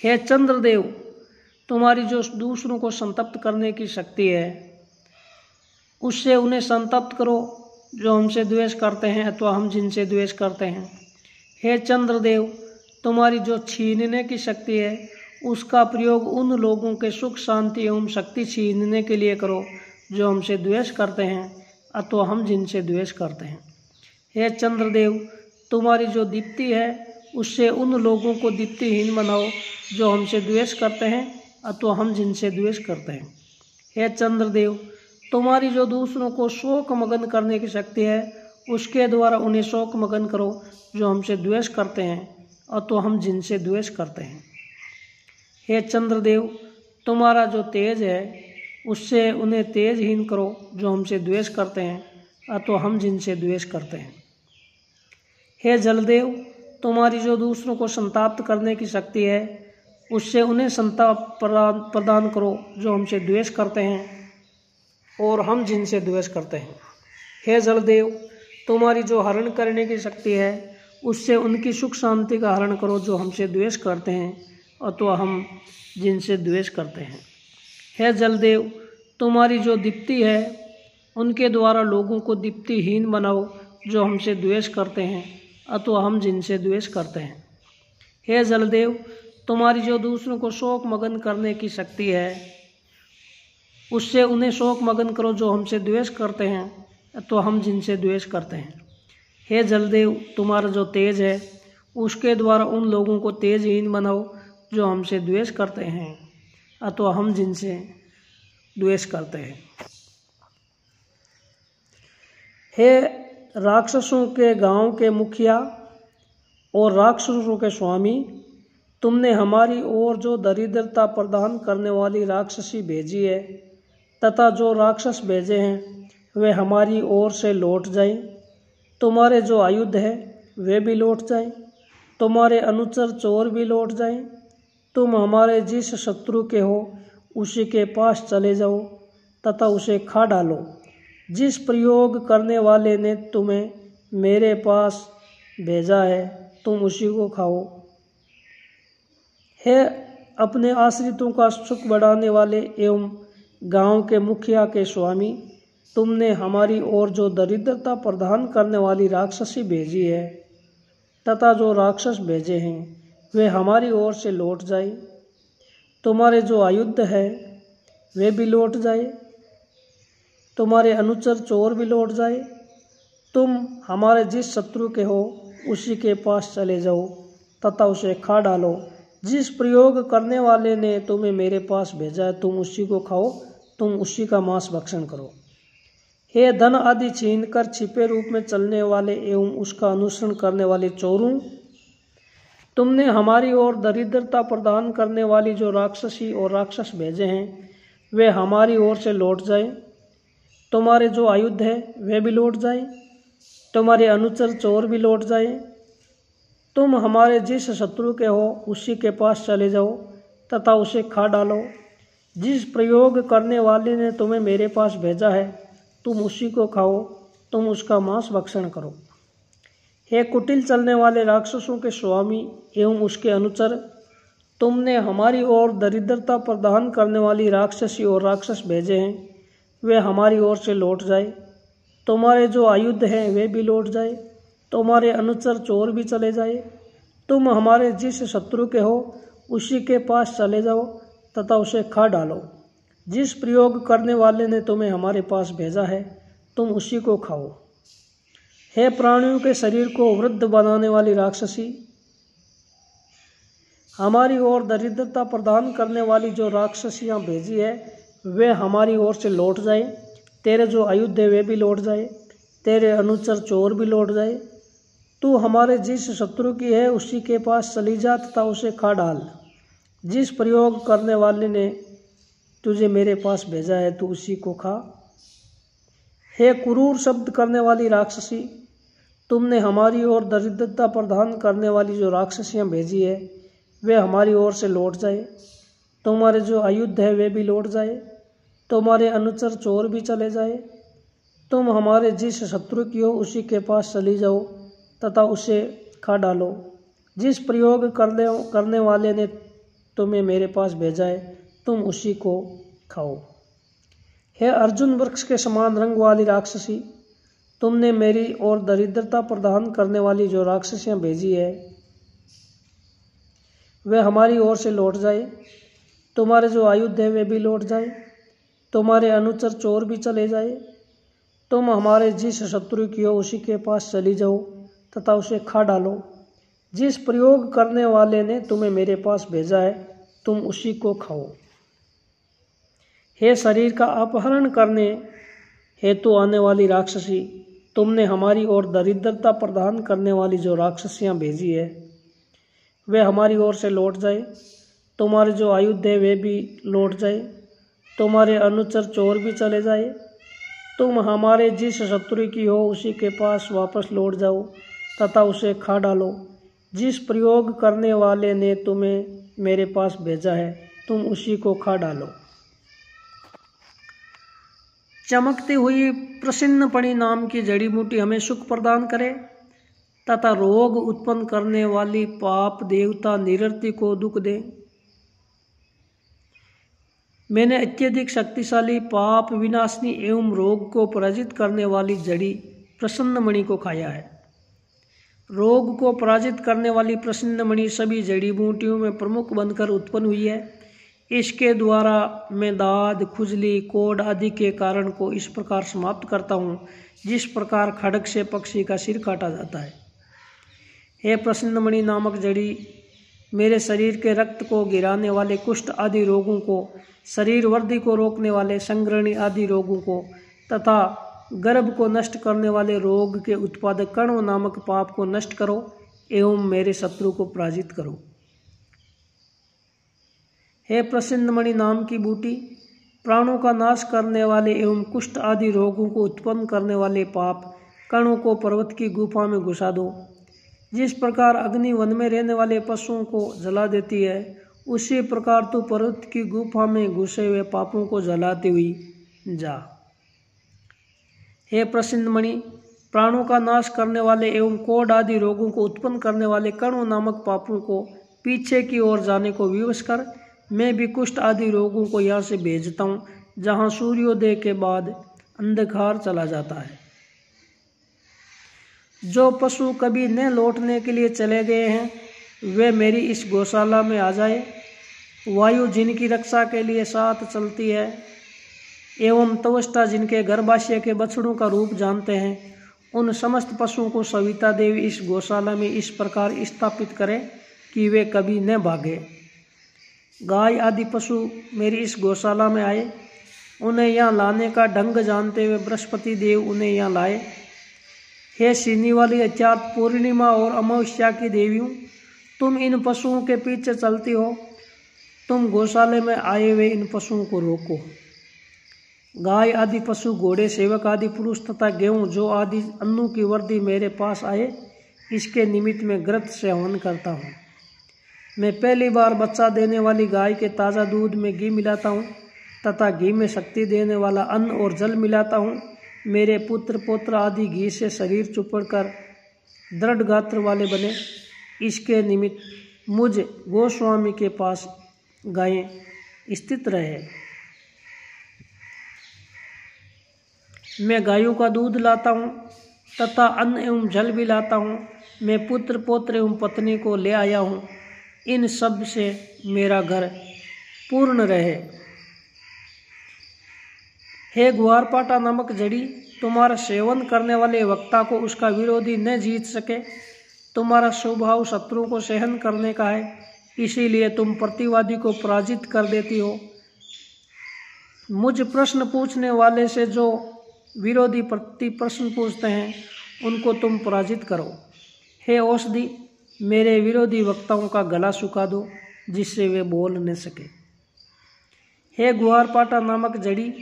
हे चंद्रदेव, तुम्हारी जो दूसरों को संतप्त करने की शक्ति है उससे उन्हें संतप्त करो जो हमसे द्वेष करते हैं अथवा हम जिनसे द्वेष करते हैं। हे चंद्रदेव, तुम्हारी जो छीनने की शक्ति है उसका प्रयोग उन लोगों के सुख शांति एवं शक्ति छीनने के लिए करो जो हमसे द्वेष करते हैं अथवा हम जिनसे द्वेष करते हैं। हे चंद्रदेव, तुम्हारी जो दीप्ति है उससे उन लोगों को दीप्तिहीन बनाओ जो हमसे द्वेष करते हैं अथवा हम जिनसे द्वेष करते हैं। हे चंद्रदेव, तुम्हारी जो दूसरों को शोक मगन करने की शक्ति है उसके द्वारा उन्हें शोक मगन करो जो हमसे द्वेष करते हैं अथवा हम जिनसे द्वेष करते हैं। हे चंद्रदेव, तुम्हारा जो तेज है उससे उन्हें तेजहीन करो जो हमसे द्वेष करते हैं अथवा हम जिनसे द्वेष करते हैं। हे जलदेव, तुम्हारी जो दूसरों को संताप्त करने की शक्ति है उससे उन्हें संताप प्रदान करो जो हमसे द्वेष करते हैं और हम जिनसे द्वेष करते हैं। हे जलदेव, तुम्हारी जो हरण करने की शक्ति है उससे उनकी सुख शांति का हरण करो जो हमसे द्वेष करते हैं अथवा हम जिनसे द्वेष करते हैं। हे जलदेव, तुम्हारी जो दीप्ति है उनके द्वारा लोगों को दीप्तिहीन बनाओ जो हमसे द्वेष करते हैं अथवा हम जिनसे द्वेष करते हैं। हे जलदेव, तुम्हारी जो दूसरों को शोक मगन करने की शक्ति है उससे उन्हें शोक मगन करो जो हमसे द्वेष करते हैं अथवा हम जिनसे द्वेष करते हैं। हे जलदेव, तुम्हारा जो तेज है उसके द्वारा उन लोगों को तेजहीन बनाओ जो हमसे द्वेष करते हैं अथवा हम जिनसे द्वेष करते हैं। हे राक्षसों के गांव के मुखिया और राक्षसों के स्वामी, तुमने हमारी ओर जो दरिद्रता प्रदान करने वाली राक्षसी भेजी है तथा जो राक्षस भेजे हैं वे हमारी ओर से लौट जाएं। तुम्हारे जो आयुध है वे भी लौट जाएं। तुम्हारे अनुचर चोर भी लौट जाएं। तुम हमारे जिस शत्रु के हो उसी के पास चले जाओ तथा उसे खा डालो। जिस प्रयोग करने वाले ने तुम्हें मेरे पास भेजा है तुम उसी को खाओ। हे अपने आश्रितों का सुख बढ़ाने वाले एवं गांव के मुखिया के स्वामी, तुमने हमारी ओर जो दरिद्रता प्रदान करने वाली राक्षसी भेजी है तथा जो राक्षस भेजे हैं वे हमारी ओर से लौट जाए। तुम्हारे जो आयुध है वे भी लौट जाए। तुम्हारे अनुचर चोर भी लौट जाए। तुम हमारे जिस शत्रु के हो उसी के पास चले जाओ तथा उसे खा डालो। जिस प्रयोग करने वाले ने तुम्हें मेरे पास भेजा है तुम उसी को खाओ, तुम उसी का मांस भक्षण करो। हे धन आदि छीन कर छिपे रूप में चलने वाले एवं उसका अनुसरण करने वाले चोरों, तुमने हमारी ओर दरिद्रता प्रदान करने वाली जो राक्षसी और राक्षस भेजे हैं वे हमारी ओर से लौट जाएं। तुम्हारे जो आयुध है वे भी लौट जाएं। तुम्हारे अनुचर चोर भी लौट जाएं। तुम हमारे जिस शत्रु के हो उसी के पास चले जाओ तथा उसे खा डालो। जिस प्रयोग करने वाले ने तुम्हें मेरे पास भेजा है तुम उसी को खाओ, तुम उसका मांस भक्षण करो। हे कुटिल चलने वाले राक्षसों के स्वामी एवं उसके अनुचर, तुमने हमारी ओर दरिद्रता प्रदान करने वाली राक्षसी और राक्षस भेजे हैं वे हमारी ओर से लौट जाए। तुम्हारे जो आयुध हैं वे भी लौट जाए। तुम्हारे अनुचर चोर भी चले जाए। तुम हमारे जिस शत्रु के हो उसी के पास चले जाओ तथा उसे खा डालो। जिस प्रयोग करने वाले ने तुम्हें हमारे पास भेजा है तुम उसी को खाओ। हे प्राणियों के शरीर को वृद्ध बनाने वाली राक्षसी, हमारी ओर दरिद्रता प्रदान करने वाली जो राक्षसियाँ भेजी है वे हमारी ओर से लौट जाए। तेरे जो आयुध है वे भी लौट जाए। तेरे अनुचर चोर भी लौट जाए। तू हमारे जिस शत्रु की है उसी के पास चली जा तथा उसे खा डाल। जिस प्रयोग करने वाले ने तुझे मेरे पास भेजा है तू उसी को खा। हे क्रूर शब्द करने वाली राक्षसी, तुमने हमारी ओर दरिद्रता प्रदान करने वाली जो राक्षसियाँ भेजी है वे हमारी ओर से लौट जाए। तुम्हारे जो आयुध है वे भी लौट जाए। तुम्हारे अनुचर चोर भी चले जाए। तुम हमारे जिस शत्रु की हो उसी के पास चली जाओ तथा उसे खा डालो। जिस प्रयोग करने वाले ने तुम्हें मेरे पास भेजा है तुम उसी को खाओ। हे अर्जुन वृक्ष के समान रंग वाली राक्षसी, तुमने मेरी ओर दरिद्रता प्रदान करने वाली जो राक्षसियाँ भेजी है वे हमारी ओर से लौट जाए। तुम्हारे जो आयुध है वे भी लौट जाए। तुम्हारे अनुचर चोर भी चले जाए। तुम हमारे जिस शत्रु की हो उसी के पास चली जाओ तथा उसे खा डालो। जिस प्रयोग करने वाले ने तुम्हें मेरे पास भेजा है तुम उसी को खाओ। हे शरीर का अपहरण करने हेतु आने वाली राक्षसी, तुमने हमारी ओर दरिद्रता प्रदान करने वाली जो राक्षसियाँ भेजी है वे हमारी ओर से लौट जाए। तुम्हारे जो आयुध है वे भी लौट जाए। तुम्हारे अनुचर चोर भी चले जाए। तुम हमारे जिस शत्रु की हो उसी के पास वापस लौट जाओ तथा उसे खा डालो। जिस प्रयोग करने वाले ने तुम्हें मेरे पास भेजा है तुम उसी को खा डालो। चमकती हुई प्रसन्नपणी नाम की जड़ी बूटी हमें सुख प्रदान करे तथा रोग उत्पन्न करने वाली पाप देवता निरृति को दुख दे। मैंने अत्यधिक शक्तिशाली पाप विनाशिनी एवं रोग को पराजित करने वाली जड़ी प्रसन्नमणि को खाया है। रोग को पराजित करने वाली प्रसन्नमणि सभी जड़ी बूटियों में प्रमुख बनकर उत्पन्न हुई है। इसके द्वारा मैं दाद, खुजली, कोढ़ आदि के कारण को इस प्रकार समाप्त करता हूँ जिस प्रकार खड्ग से पक्षी का सिर काटा जाता है। हे प्रसन्नमणि नामक जड़ी मेरे शरीर के रक्त को गिराने वाले कुष्ठ आदि रोगों को, शरीर वृद्धि को रोकने वाले संग्रहणी आदि रोगों को तथा गर्भ को नष्ट करने वाले रोग के उत्पादक कण्व नामक पाप को नष्ट करो एवं मेरे शत्रु को पराजित करो। हे प्रसन्नमणि नाम की बूटी, प्राणों का नाश करने वाले एवं कुष्ठ आदि रोगों को उत्पन्न करने वाले पाप कणों को पर्वत की गुफा में घुसा दो। जिस प्रकार अग्नि वन में रहने वाले पशुओं को जला देती है उसी प्रकार तू पर्वत की गुफा में घुसे हुए पापों को जलाती हुई जा। हे प्रसन्नमणि, प्राणों का नाश करने वाले एवं कोढ़ आदि रोगों को उत्पन्न करने वाले कण्व नामक पापों को पीछे की ओर जाने को विवश कर। मैं भी कुष्ठ आदि रोगों को यहाँ से भेजता हूँ जहाँ सूर्योदय के बाद अंधकार चला जाता है। जो पशु कभी न लौटने के लिए चले गए हैं वे मेरी इस गौशाला में आ जाए। वायु जिनकी रक्षा के लिए साथ चलती है एवं तवष्टा जिनके गर्भाशय के बछड़ों का रूप जानते हैं, उन समस्त पशुओं को सविता देवी इस गौशाला में इस प्रकार स्थापित करें कि वे कभी न भागे। गाय आदि पशु मेरी इस गौशाला में आए। उन्हें यहाँ लाने का ढंग जानते हुए बृहस्पति देव उन्हें यहाँ लाए। हे सीनी वाली अर्थात पूर्णिमा और अमावस्या की देवियों, तुम इन पशुओं के पीछे चलती हो। तुम गौशाले में आए हुए इन पशुओं को रोको। गाय आदि पशु, घोड़े, सेवक आदि पुरुष तथा गेहूँ जो आदि अन्नों की वृद्धि मेरे पास आए, इसके निमित्त में व्रत से हवन करता हूँ। मैं पहली बार बच्चा देने वाली गाय के ताज़ा दूध में घी मिलाता हूँ तथा घी में शक्ति देने वाला अन्न और जल मिलाता हूँ। मेरे पुत्र पौत्र आदि घी से शरीर चुपड़ कर दृढ़ गात्र वाले बने। इसके निमित्त मुझ गोस्वामी के पास गायें स्थित रहे। मैं गायों का दूध लाता हूँ तथा अन्न एवं जल भी लाता हूँ। मैं पुत्र पौत्र एवं पत्नी को ले आया हूँ। इन सब से मेरा घर पूर्ण रहे। हे ग्वारपाटा नामक जड़ी, तुम्हारा सेवन करने वाले वक्ता को उसका विरोधी न जीत सके। तुम्हारा स्वभाव शत्रुओं को सहन करने का है, इसीलिए तुम प्रतिवादी को पराजित कर देती हो। मुझ प्रश्न पूछने वाले से जो विरोधी प्रति प्रश्न पूछते हैं उनको तुम पराजित करो। हे औषधि, मेरे विरोधी वक्ताओं का गला सुखा दो जिससे वे बोल न सके। हे ग्वारपाटा नामक जड़ी,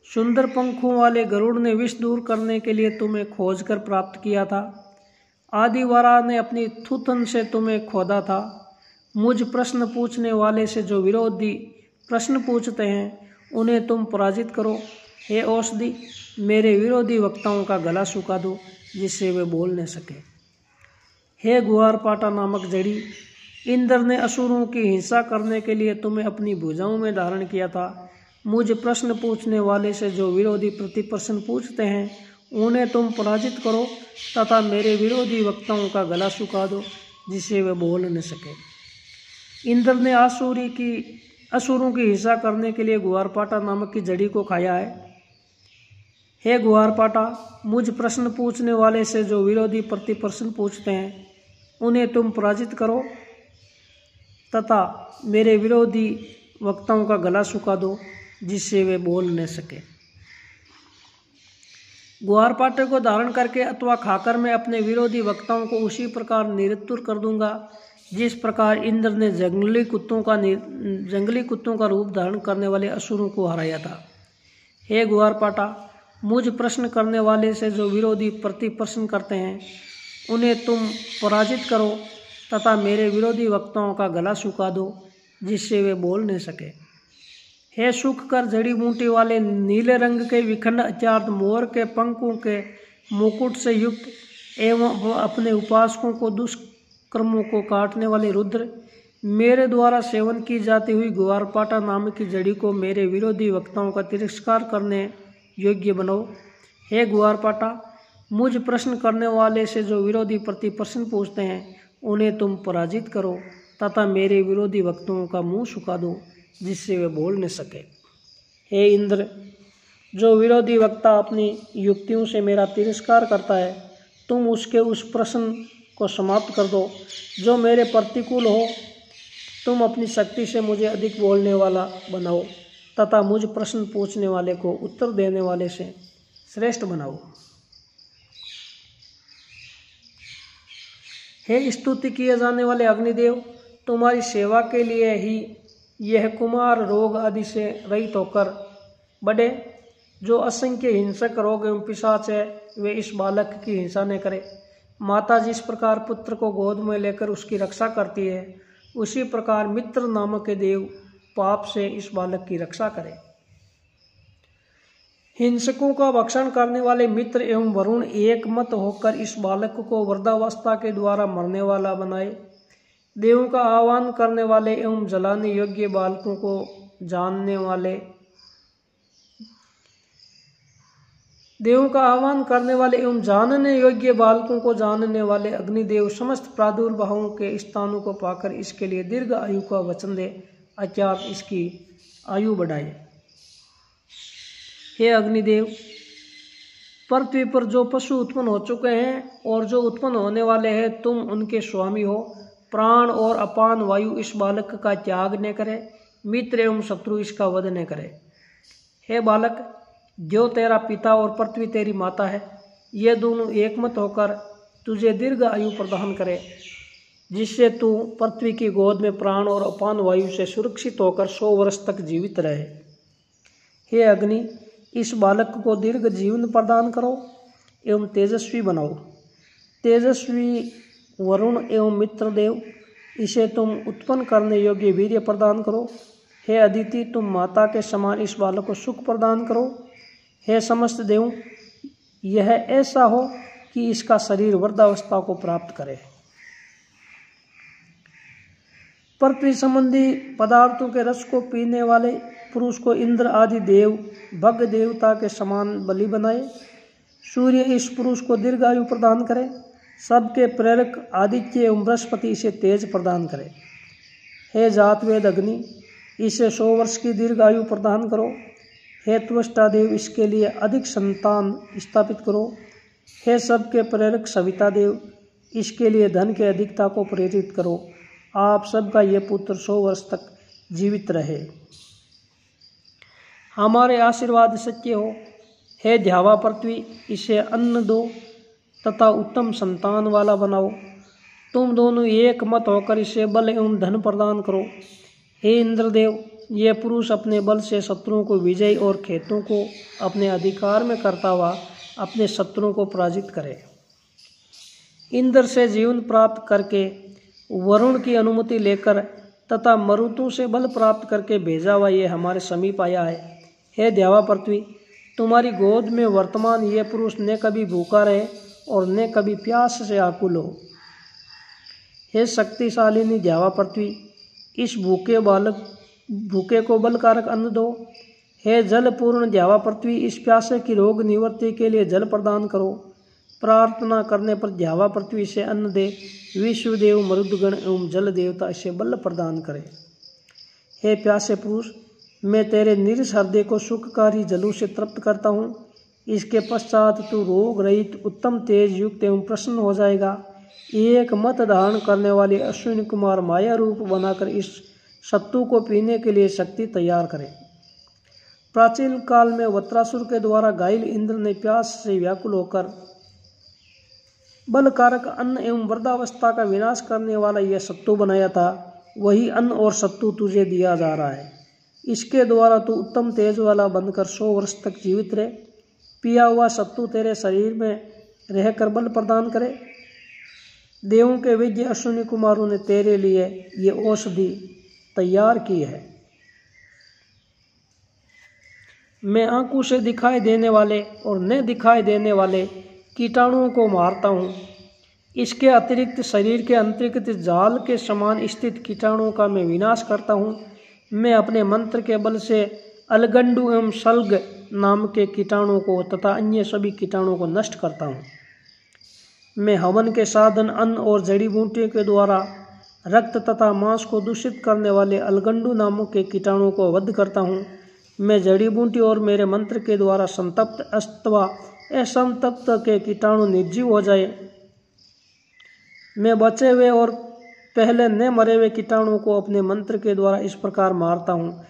सुंदर पंखों वाले गरुड़ ने विष दूर करने के लिए तुम्हें खोज कर प्राप्त किया था। आदिवारा ने अपनी थूथन से तुम्हें खोदा था। मुझ प्रश्न पूछने वाले से जो विरोधी प्रश्न पूछते हैं उन्हें तुम पराजित करो। हे औषधि, मेरे विरोधी वक्ताओं का गला सुखा दो जिससे वे बोल न सके। हे ग्वारपाटा नामक जड़ी, इंद्र ने असुरों की हिंसा करने के लिए तुम्हें अपनी भुजाओं में धारण किया था। मुझ प्रश्न पूछने वाले से जो विरोधी प्रति प्रश्न पूछते हैं उन्हें तुम पराजित करो तथा मेरे विरोधी वक्ताओं का गला सुखा दो जिससे वे बोल न सके। इंद्र ने असुरों की हिंसा करने के लिए ग्वारपाटा नामक की जड़ी को खाया है। हे ग्वारपाटा, मुझ प्रश्न पूछने वाले से जो विरोधी प्रति प्रश्न पूछते हैं उन्हें तुम पराजित करो तथा मेरे विरोधी वक्ताओं का गला सुखा दो जिससे वे बोल न सके। ग्वारपाटे को धारण करके अथवा खाकर मैं अपने विरोधी वक्ताओं को उसी प्रकार निरुत्तर कर दूंगा जिस प्रकार इंद्र ने जंगली कुत्तों का रूप धारण करने वाले असुरों को हराया था। हे ग्वारपाटा, मुझ प्रश्न करने वाले से जो विरोधी प्रति प्रश्न करते हैं उन्हें तुम पराजित करो तथा मेरे विरोधी वक्ताओं का गला सुखा दो जिससे वे बोल न सके। हे सुख कर जड़ी बूटी वाले नीले रंग के विखंड आचार्य मोर के पंखों के मुकुट से युक्त एवं अपने उपासकों को दुष्कर्मों को काटने वाले रुद्र, मेरे द्वारा सेवन की जाती हुई ग्वारपाटा नाम की जड़ी को मेरे विरोधी वक्ताओं का तिरस्कार करने योग्य बनाओ। हे ग्वारपाटा, मुझ प्रश्न करने वाले से जो विरोधी प्रति प्रश्न पूछते हैं उन्हें तुम पराजित करो तथा मेरे विरोधी वक्ताओं का मुंह सुखा दो जिससे वे बोल न सके। हे इंद्र, जो विरोधी वक्ता अपनी युक्तियों से मेरा तिरस्कार करता है तुम उसके उस प्रश्न को समाप्त कर दो जो मेरे प्रतिकूल हो। तुम अपनी शक्ति से मुझे अधिक बोलने वाला बनाओ तथा मुझ प्रश्न पूछने वाले को उत्तर देने वाले से श्रेष्ठ बनाओ। हे स्तुति किए जाने वाले अग्निदेव, तुम्हारी सेवा के लिए ही यह कुमार रोग आदि से रहित होकर बढ़े। जो असंख्य हिंसक रोग एवं पिशाच है वे इस बालक की हिंसा न करे। माता जिस प्रकार पुत्र को गोद में लेकर उसकी रक्षा करती है उसी प्रकार मित्र नामक के देव पाप से इस बालक की रक्षा करे। हिंसकों का भक्षण करने वाले मित्र एवं वरुण एक मत होकर इस बालक को वृद्धावस्था के द्वारा मरने वाला बनाए। देवों का आह्वान करने वाले एवं जलाने योग्य बालकों को जानने वाले एवं जानने योग्य बालकों को जानने वाले अग्निदेव समस्त प्रादुर्भावों के स्थानों को पाकर इसके लिए दीर्घ आयु का वचन दे अर्थात इसकी आयु बढ़ाए। हे अग्निदेव, पृथ्वी पर जो पशु उत्पन्न हो चुके हैं और जो उत्पन्न होने वाले हैं तुम उनके स्वामी हो। प्राण और अपान वायु इस बालक का त्याग न करे, मित्र एवं शत्रु इसका वध न करे। हे बालक, जो तेरा पिता और पृथ्वी तेरी माता है ये दोनों एकमत होकर तुझे दीर्घ आयु प्रदान करे जिससे तू पृथ्वी की गोद में प्राण और अपान वायु से सुरक्षित होकर 100 वर्ष तक जीवित रहे। हे अग्नि, इस बालक को दीर्घ जीवन प्रदान करो एवं तेजस्वी बनाओ। तेजस्वी वरुण एवं मित्रदेव, इसे तुम उत्पन्न करने योग्य वीर्य प्रदान करो। हे अदिति, तुम माता के समान इस बालक को सुख प्रदान करो। हे समस्त देव, यह ऐसा हो कि इसका शरीर वृद्धावस्था को प्राप्त करे। पृथ्वी संबंधी पदार्थों के रस को पीने वाले पुरुष को इंद्र आदि देव भग देवता के समान बलि बनाए। सूर्य इस पुरुष को दीर्घायु प्रदान करे। सबके प्रेरक आदित्य एवं बृहस्पति इसे तेज प्रदान करे। हे जातवेद अग्नि, इसे 100 वर्ष की दीर्घायु प्रदान करो। हे त्वष्टादेव, इसके लिए अधिक संतान स्थापित करो। हे सबके प्रेरक सविता देव, इसके लिए धन के अधिकता को प्रेरित करो। आप सबका ये पुत्र 100 वर्ष तक जीवित रहे। हमारे आशीर्वाद सच्चे हो। हे ध्यावा पृथ्वी, इसे अन्न दो तथा उत्तम संतान वाला बनाओ। तुम दोनों एक मत होकर इसे बल एवं धन प्रदान करो। हे इंद्रदेव, ये पुरुष अपने बल से शत्रुओं को विजय और खेतों को अपने अधिकार में करता हुआ अपने शत्रुओं को पराजित करे। इंद्र से जीवन प्राप्त करके, वरुण की अनुमति लेकर तथा मरुतों से बल प्राप्त करके भेजा हुआ ये हमारे समीप आया है। हे ध्यावा पृथ्वी, तुम्हारी गोद में वर्तमान ये पुरुष न कभी भूखा रहे और न कभी प्यास से आकुल हो। हे शक्तिशालिनी ध्यावा पृथ्वी, इस भूखे को बलकारक अन्न दो। हे जल पूर्ण ध्यावा पृथ्वी, इस प्यासे की रोग निवृत्ति के लिए जल प्रदान करो। प्रार्थना करने पर ध्यावा पृथ्वी से अन्न दे। विश्वदेव, मरुदगण एवं जल देवता इसे बल प्रदान करे। हे प्यासे पुरुष, मैं तेरे निरस हृदय को सुखकारी जलों से तृप्त करता हूँ। इसके पश्चात तू रोग रहित, उत्तम तेज युक्त एवं प्रसन्न हो जाएगा। एक मत धारण करने वाले अश्विनी कुमार माया रूप बनाकर इस सत्तू को पीने के लिए शक्ति तैयार करे। प्राचीन काल में वत्रासुर के द्वारा घायल इंद्र ने प्यास से व्याकुल होकर बलकारक अन्न एवं वृद्धावस्था का विनाश करने वाला यह सत्तू बनाया था। वही अन्न और सत्तू तुझे दिया जा रहा है। इसके द्वारा तू उत्तम तेज वाला बनकर 100 वर्ष तक जीवित रहे। पिया हुआ सत्तू तेरे शरीर में रहकर बल प्रदान करे। देवों के विजय अश्विनी कुमारों ने तेरे लिए ये औषधि तैयार की है। मैं आंखों से दिखाई देने वाले और न दिखाई देने वाले कीटाणुओं को मारता हूँ। इसके अतिरिक्त शरीर के अंतरिक्त जाल के समान स्थित कीटाणुओं का मैं विनाश करता हूँ। मैं अपने मंत्र के बल से अलगंडु एवं सल्ग नाम के कीटाणुओं को तथा अन्य सभी कीटाणुओं को नष्ट करता हूँ। मैं हवन के साधन, अन्न और जड़ी बूटियों के द्वारा रक्त तथा मांस को दूषित करने वाले अलगंडु नामक के कीटाणुओं को वध करता हूँ। मैं जड़ी बूटी और मेरे मंत्र के द्वारा संतप्त अथवा असंतप्त के कीटाणु निर्जीव हो जाए। मैं बचे हुए और पहले न मरे हुए कीटाणुओं को अपने मंत्र के द्वारा इस प्रकार मारता हूँ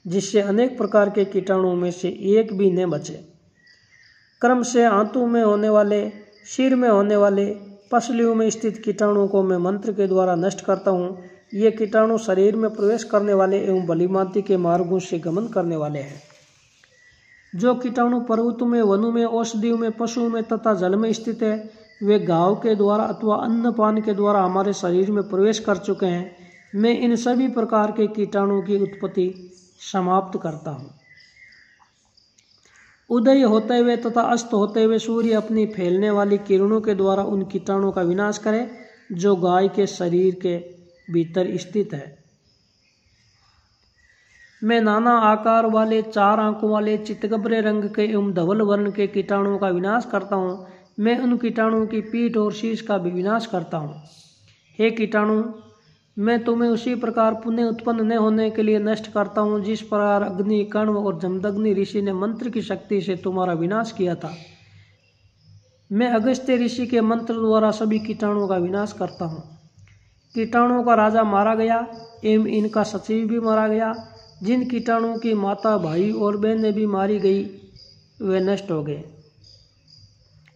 जिससे अनेक प्रकार के कीटाणुओं में से एक भी न बचे। क्रम से आंतों में होने वाले, सिर में होने वाले, पसलियों में स्थित कीटाणुओं को मैं मंत्र के द्वारा नष्ट करता हूँ। ये कीटाणु शरीर में प्रवेश करने वाले एवं बलिमाती के मार्गों से गमन करने वाले हैं। जो कीटाणु पर्वतों में, वनों में, औषधियों में, पशुओं में तथा जल में स्थित है, वे घाव के द्वारा अथवा अन्नपान के द्वारा हमारे शरीर में प्रवेश कर चुके हैं। मैं इन सभी प्रकार के कीटाणुओं की उत्पत्ति समाप्त करता हूँ। उदय होते हुए तथा अस्त होते हुए सूर्य अपनी फैलने वाली किरणों के द्वारा उन कीटाणुओं का विनाश करे जो गाय के शरीर के भीतर स्थित है। मैं नाना आकार वाले, 4 आंखों वाले, चितगबरे रंग के एवं धवल वर्ण के कीटाणुओं का विनाश करता हूँ। मैं उन कीटाणुओं की पीठ और शीश का भी विनाश करता हूँ। हे कीटाणु, मैं तुम्हें उसी प्रकार पुनः उत्पन्न न होने के लिए नष्ट करता हूँ जिस प्रकार अग्नि, कण्व और जमदग्नि ऋषि ने मंत्र की शक्ति से तुम्हारा विनाश किया था। मैं अगस्त्य ऋषि के मंत्र द्वारा सभी कीटाणुओं का विनाश करता हूँ। कीटाणुओं का राजा मारा गया एवं इनका सचिव भी मारा गया। जिन कीटाणुओं की माता, भाई और बहनें भी मारी गई वे नष्ट हो गए।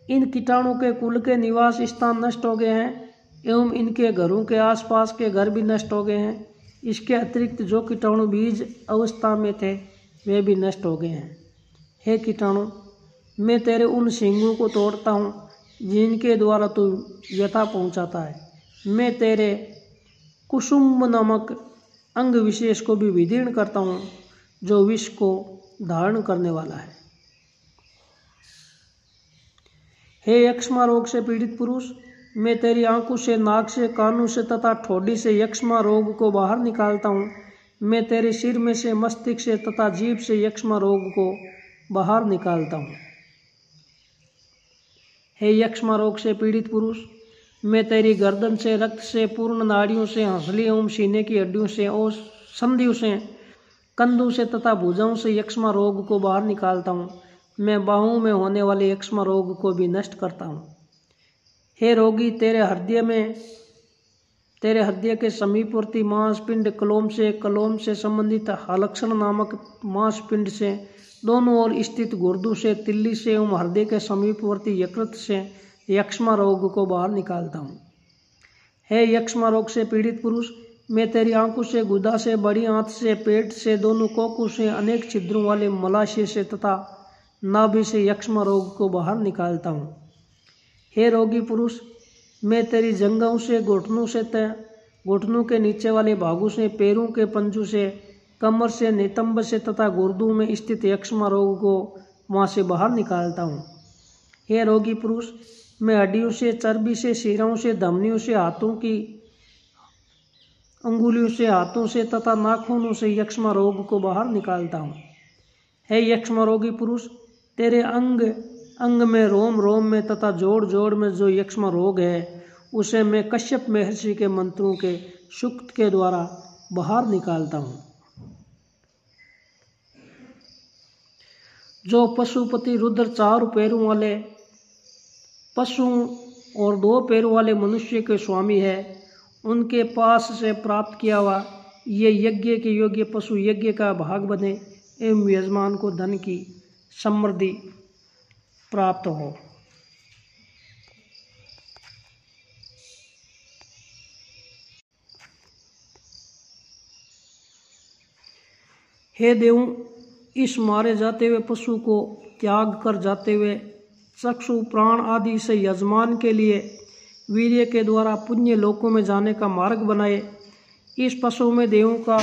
इन कीटाणुओं के कुल के निवास स्थान नष्ट हो गए हैं एवं इनके घरों के आसपास के घर भी नष्ट हो गए हैं। इसके अतिरिक्त जो कीटाणु बीज अवस्था में थे वे भी नष्ट हो गए हैं। हे कीटाणु, मैं तेरे उन सींगों को तोड़ता हूँ जिनके द्वारा तू व्यथा पहुँचाता है। मैं तेरे कुसुम नामक अंग विशेष को भी विदीर्ण करता हूँ जो विष को धारण करने वाला है। हे यक्ष्मा रोग से पीड़ित पुरुष, मैं तेरी आंखों से, नाक से, कानों से तथा ठोड़ी से यक्ष्मा रोग को बाहर निकालता हूँ। मैं तेरे सिर में से, मस्तिष्क से तथा जीभ से यक्ष्मा रोग को बाहर निकालता हूँ। हे यक्ष्मा रोग से पीड़ित पुरुष, मैं तेरी गर्दन से, रक्त से, पूर्ण नाड़ियों से, हंसली एवं सीने की हड्डियों से और संधियों से, कंधों से तथा भुजाओं से यक्ष्मा रोग को बाहर निकालता हूँ। मैं बाहों में होने वाले यक्ष्मा रोग को भी नष्ट करता हूँ। हे रोगी, तेरे हृदय के समीपवर्ती मांसपिंड कलोम से संबंधित हलक्षण नामक मांसपिंड से दोनों ओर स्थित गुर्दों से, तिल्ली से एवं हृदय के समीपवर्ती यकृत से यक्ष्मा रोग को बाहर निकालता हूँ। हे यक्ष्मा रोग से पीड़ित पुरुष, मैं तेरी आंखों से, गुदा से, बड़ी आंत से, पेट से, दोनों कोखों से, अनेक छिद्रों वाले मलाशय से तथा नाभि से यक्ष्मा रोग को बाहर निकालता हूँ। हे रोगी पुरुष, मैं तेरी जंघों से, घुटनों से, घुटनों के नीचे वाले भागों से, पैरों के पंजों से, कमर से, नितंब से तथा गुर्दों में स्थित यक्ष्मा रोग को वहाँ से बाहर निकालता हूँ। हे रोगी पुरुष, मैं हड्डियों से, चर्बी से, शिराओं से, धमनियों से, हाथों की अंगुलियों से, हाथों से तथा नाखूनों से यक्ष्मा रोग को बाहर निकालता हूँ। हे यक्ष्मा रोगी पुरुष, तेरे अंग अंग में, रोम रोम में तथा जोड़ जोड़ में जो यक्ष्मा रोग है उसे मैं कश्यप महर्षि के मंत्रों के सूक्त के द्वारा बाहर निकालता हूँ। जो पशुपति रुद्र 4 पैरों वाले पशु और 2 पैरों वाले मनुष्य के स्वामी है, उनके पास से प्राप्त किया हुआ ये यज्ञ के योग्य पशु यज्ञ का भाग बने एवं यजमान को धन की समृद्धि प्राप्त हो। हे देवों, इस मारे जाते हुए पशु को त्याग कर जाते हुए चक्षु, प्राण आदि से यजमान के लिए वीर्य के द्वारा पुण्य लोकों में जाने का मार्ग बनाए। इस पशु में देवों का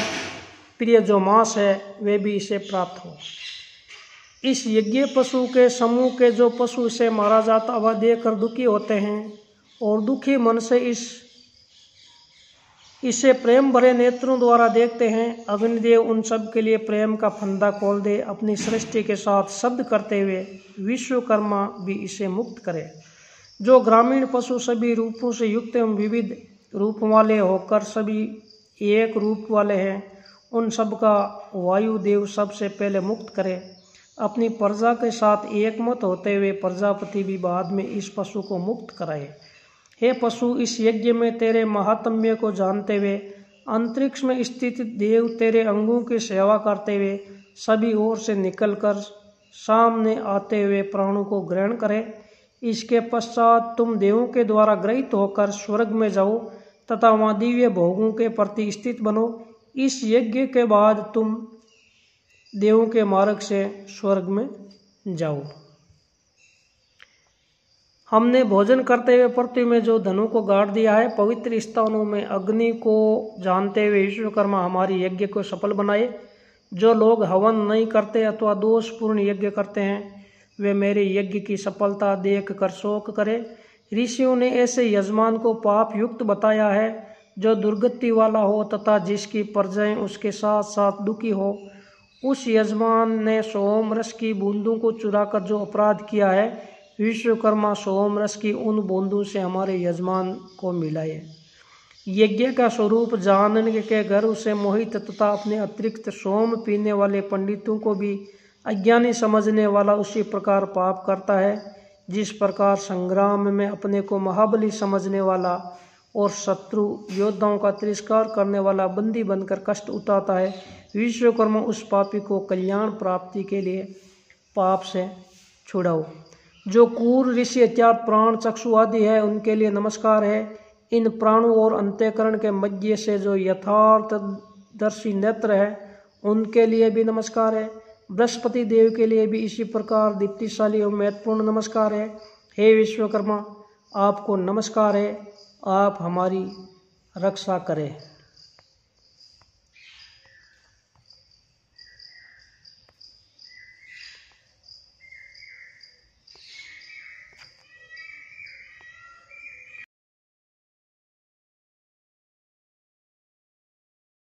प्रिय जो मांस है वे भी इसे प्राप्त हो। इस यज्ञ पशु के समूह के जो पशु इसे मारा जाता हुआ देखकर दुखी होते हैं और दुखी मन से इसे प्रेम भरे नेत्रों द्वारा देखते हैं, अग्निदेव उन सब के लिए प्रेम का फंदा खोल दे, अपनी सृष्टि के साथ शब्द करते हुए विश्वकर्मा भी इसे मुक्त करे। जो ग्रामीण पशु सभी रूपों से युक्त एवं विविध रूप वाले होकर सभी एक रूप वाले हैं, उन सब का वायुदेव सबसे पहले मुक्त करे। अपनी प्रजा के साथ एकमत होते हुए प्रजापति भी बाद में इस पशु को मुक्त कराए। हे पशु, इस यज्ञ में तेरे महात्म्य को जानते हुए अंतरिक्ष में स्थित देव तेरे अंगों की सेवा करते हुए सभी ओर से निकलकर सामने आते हुए प्राणों को ग्रहण करे। इसके पश्चात तुम देवों के द्वारा ग्रहित होकर स्वर्ग में जाओ तथा वहाँ दिव्य भोगों के प्रति स्थित बनो। इस यज्ञ के बाद तुम देवों के मार्ग से स्वर्ग में जाओ। हमने भोजन करते हुए पृथ्वी में जो धनु को गाड़ दिया है, पवित्र स्थानों में अग्नि को जानते हुए विश्वकर्मा हमारी यज्ञ को सफल बनाए। जो लोग हवन नहीं करते अथवा दोषपूर्ण यज्ञ करते हैं वे मेरे यज्ञ की सफलता देख कर शोक करे। ऋषियों ने ऐसे यजमान को पाप युक्त बताया है जो दुर्गति वाला हो तथा जिसकी प्रजाएं उसके साथ साथ दुखी हो। उस यजमान ने सोम रस की बूंदों को चुराकर जो अपराध किया है, विश्वकर्मा सोम रस की उन बूंदों से हमारे यजमान को मिलाए। यज्ञ का स्वरूप जानने के घर उसे मोहित तथा अपने अतिरिक्त सोम पीने वाले पंडितों को भी अज्ञानी समझने वाला उसी प्रकार पाप करता है जिस प्रकार संग्राम में अपने को महाबली समझने वाला और शत्रु योद्धाओं का तिरस्कार करने वाला बंदी बनकर कष्ट उठाता है। विश्वकर्मा उस पापी को कल्याण प्राप्ति के लिए पाप से छुड़ाओ। जो कूर, ऋषि इत्यादि प्राण, चक्षु आदि है उनके लिए नमस्कार है। इन प्राणों और अंतःकरण के मध्य से जो यथार्थदर्शी नेत्र है उनके लिए भी नमस्कार है। बृहस्पति देव के लिए भी इसी प्रकार दीप्तिशाली और महत्वपूर्ण नमस्कार है। हे विश्वकर्मा, आपको नमस्कार है, आप हमारी रक्षा करें।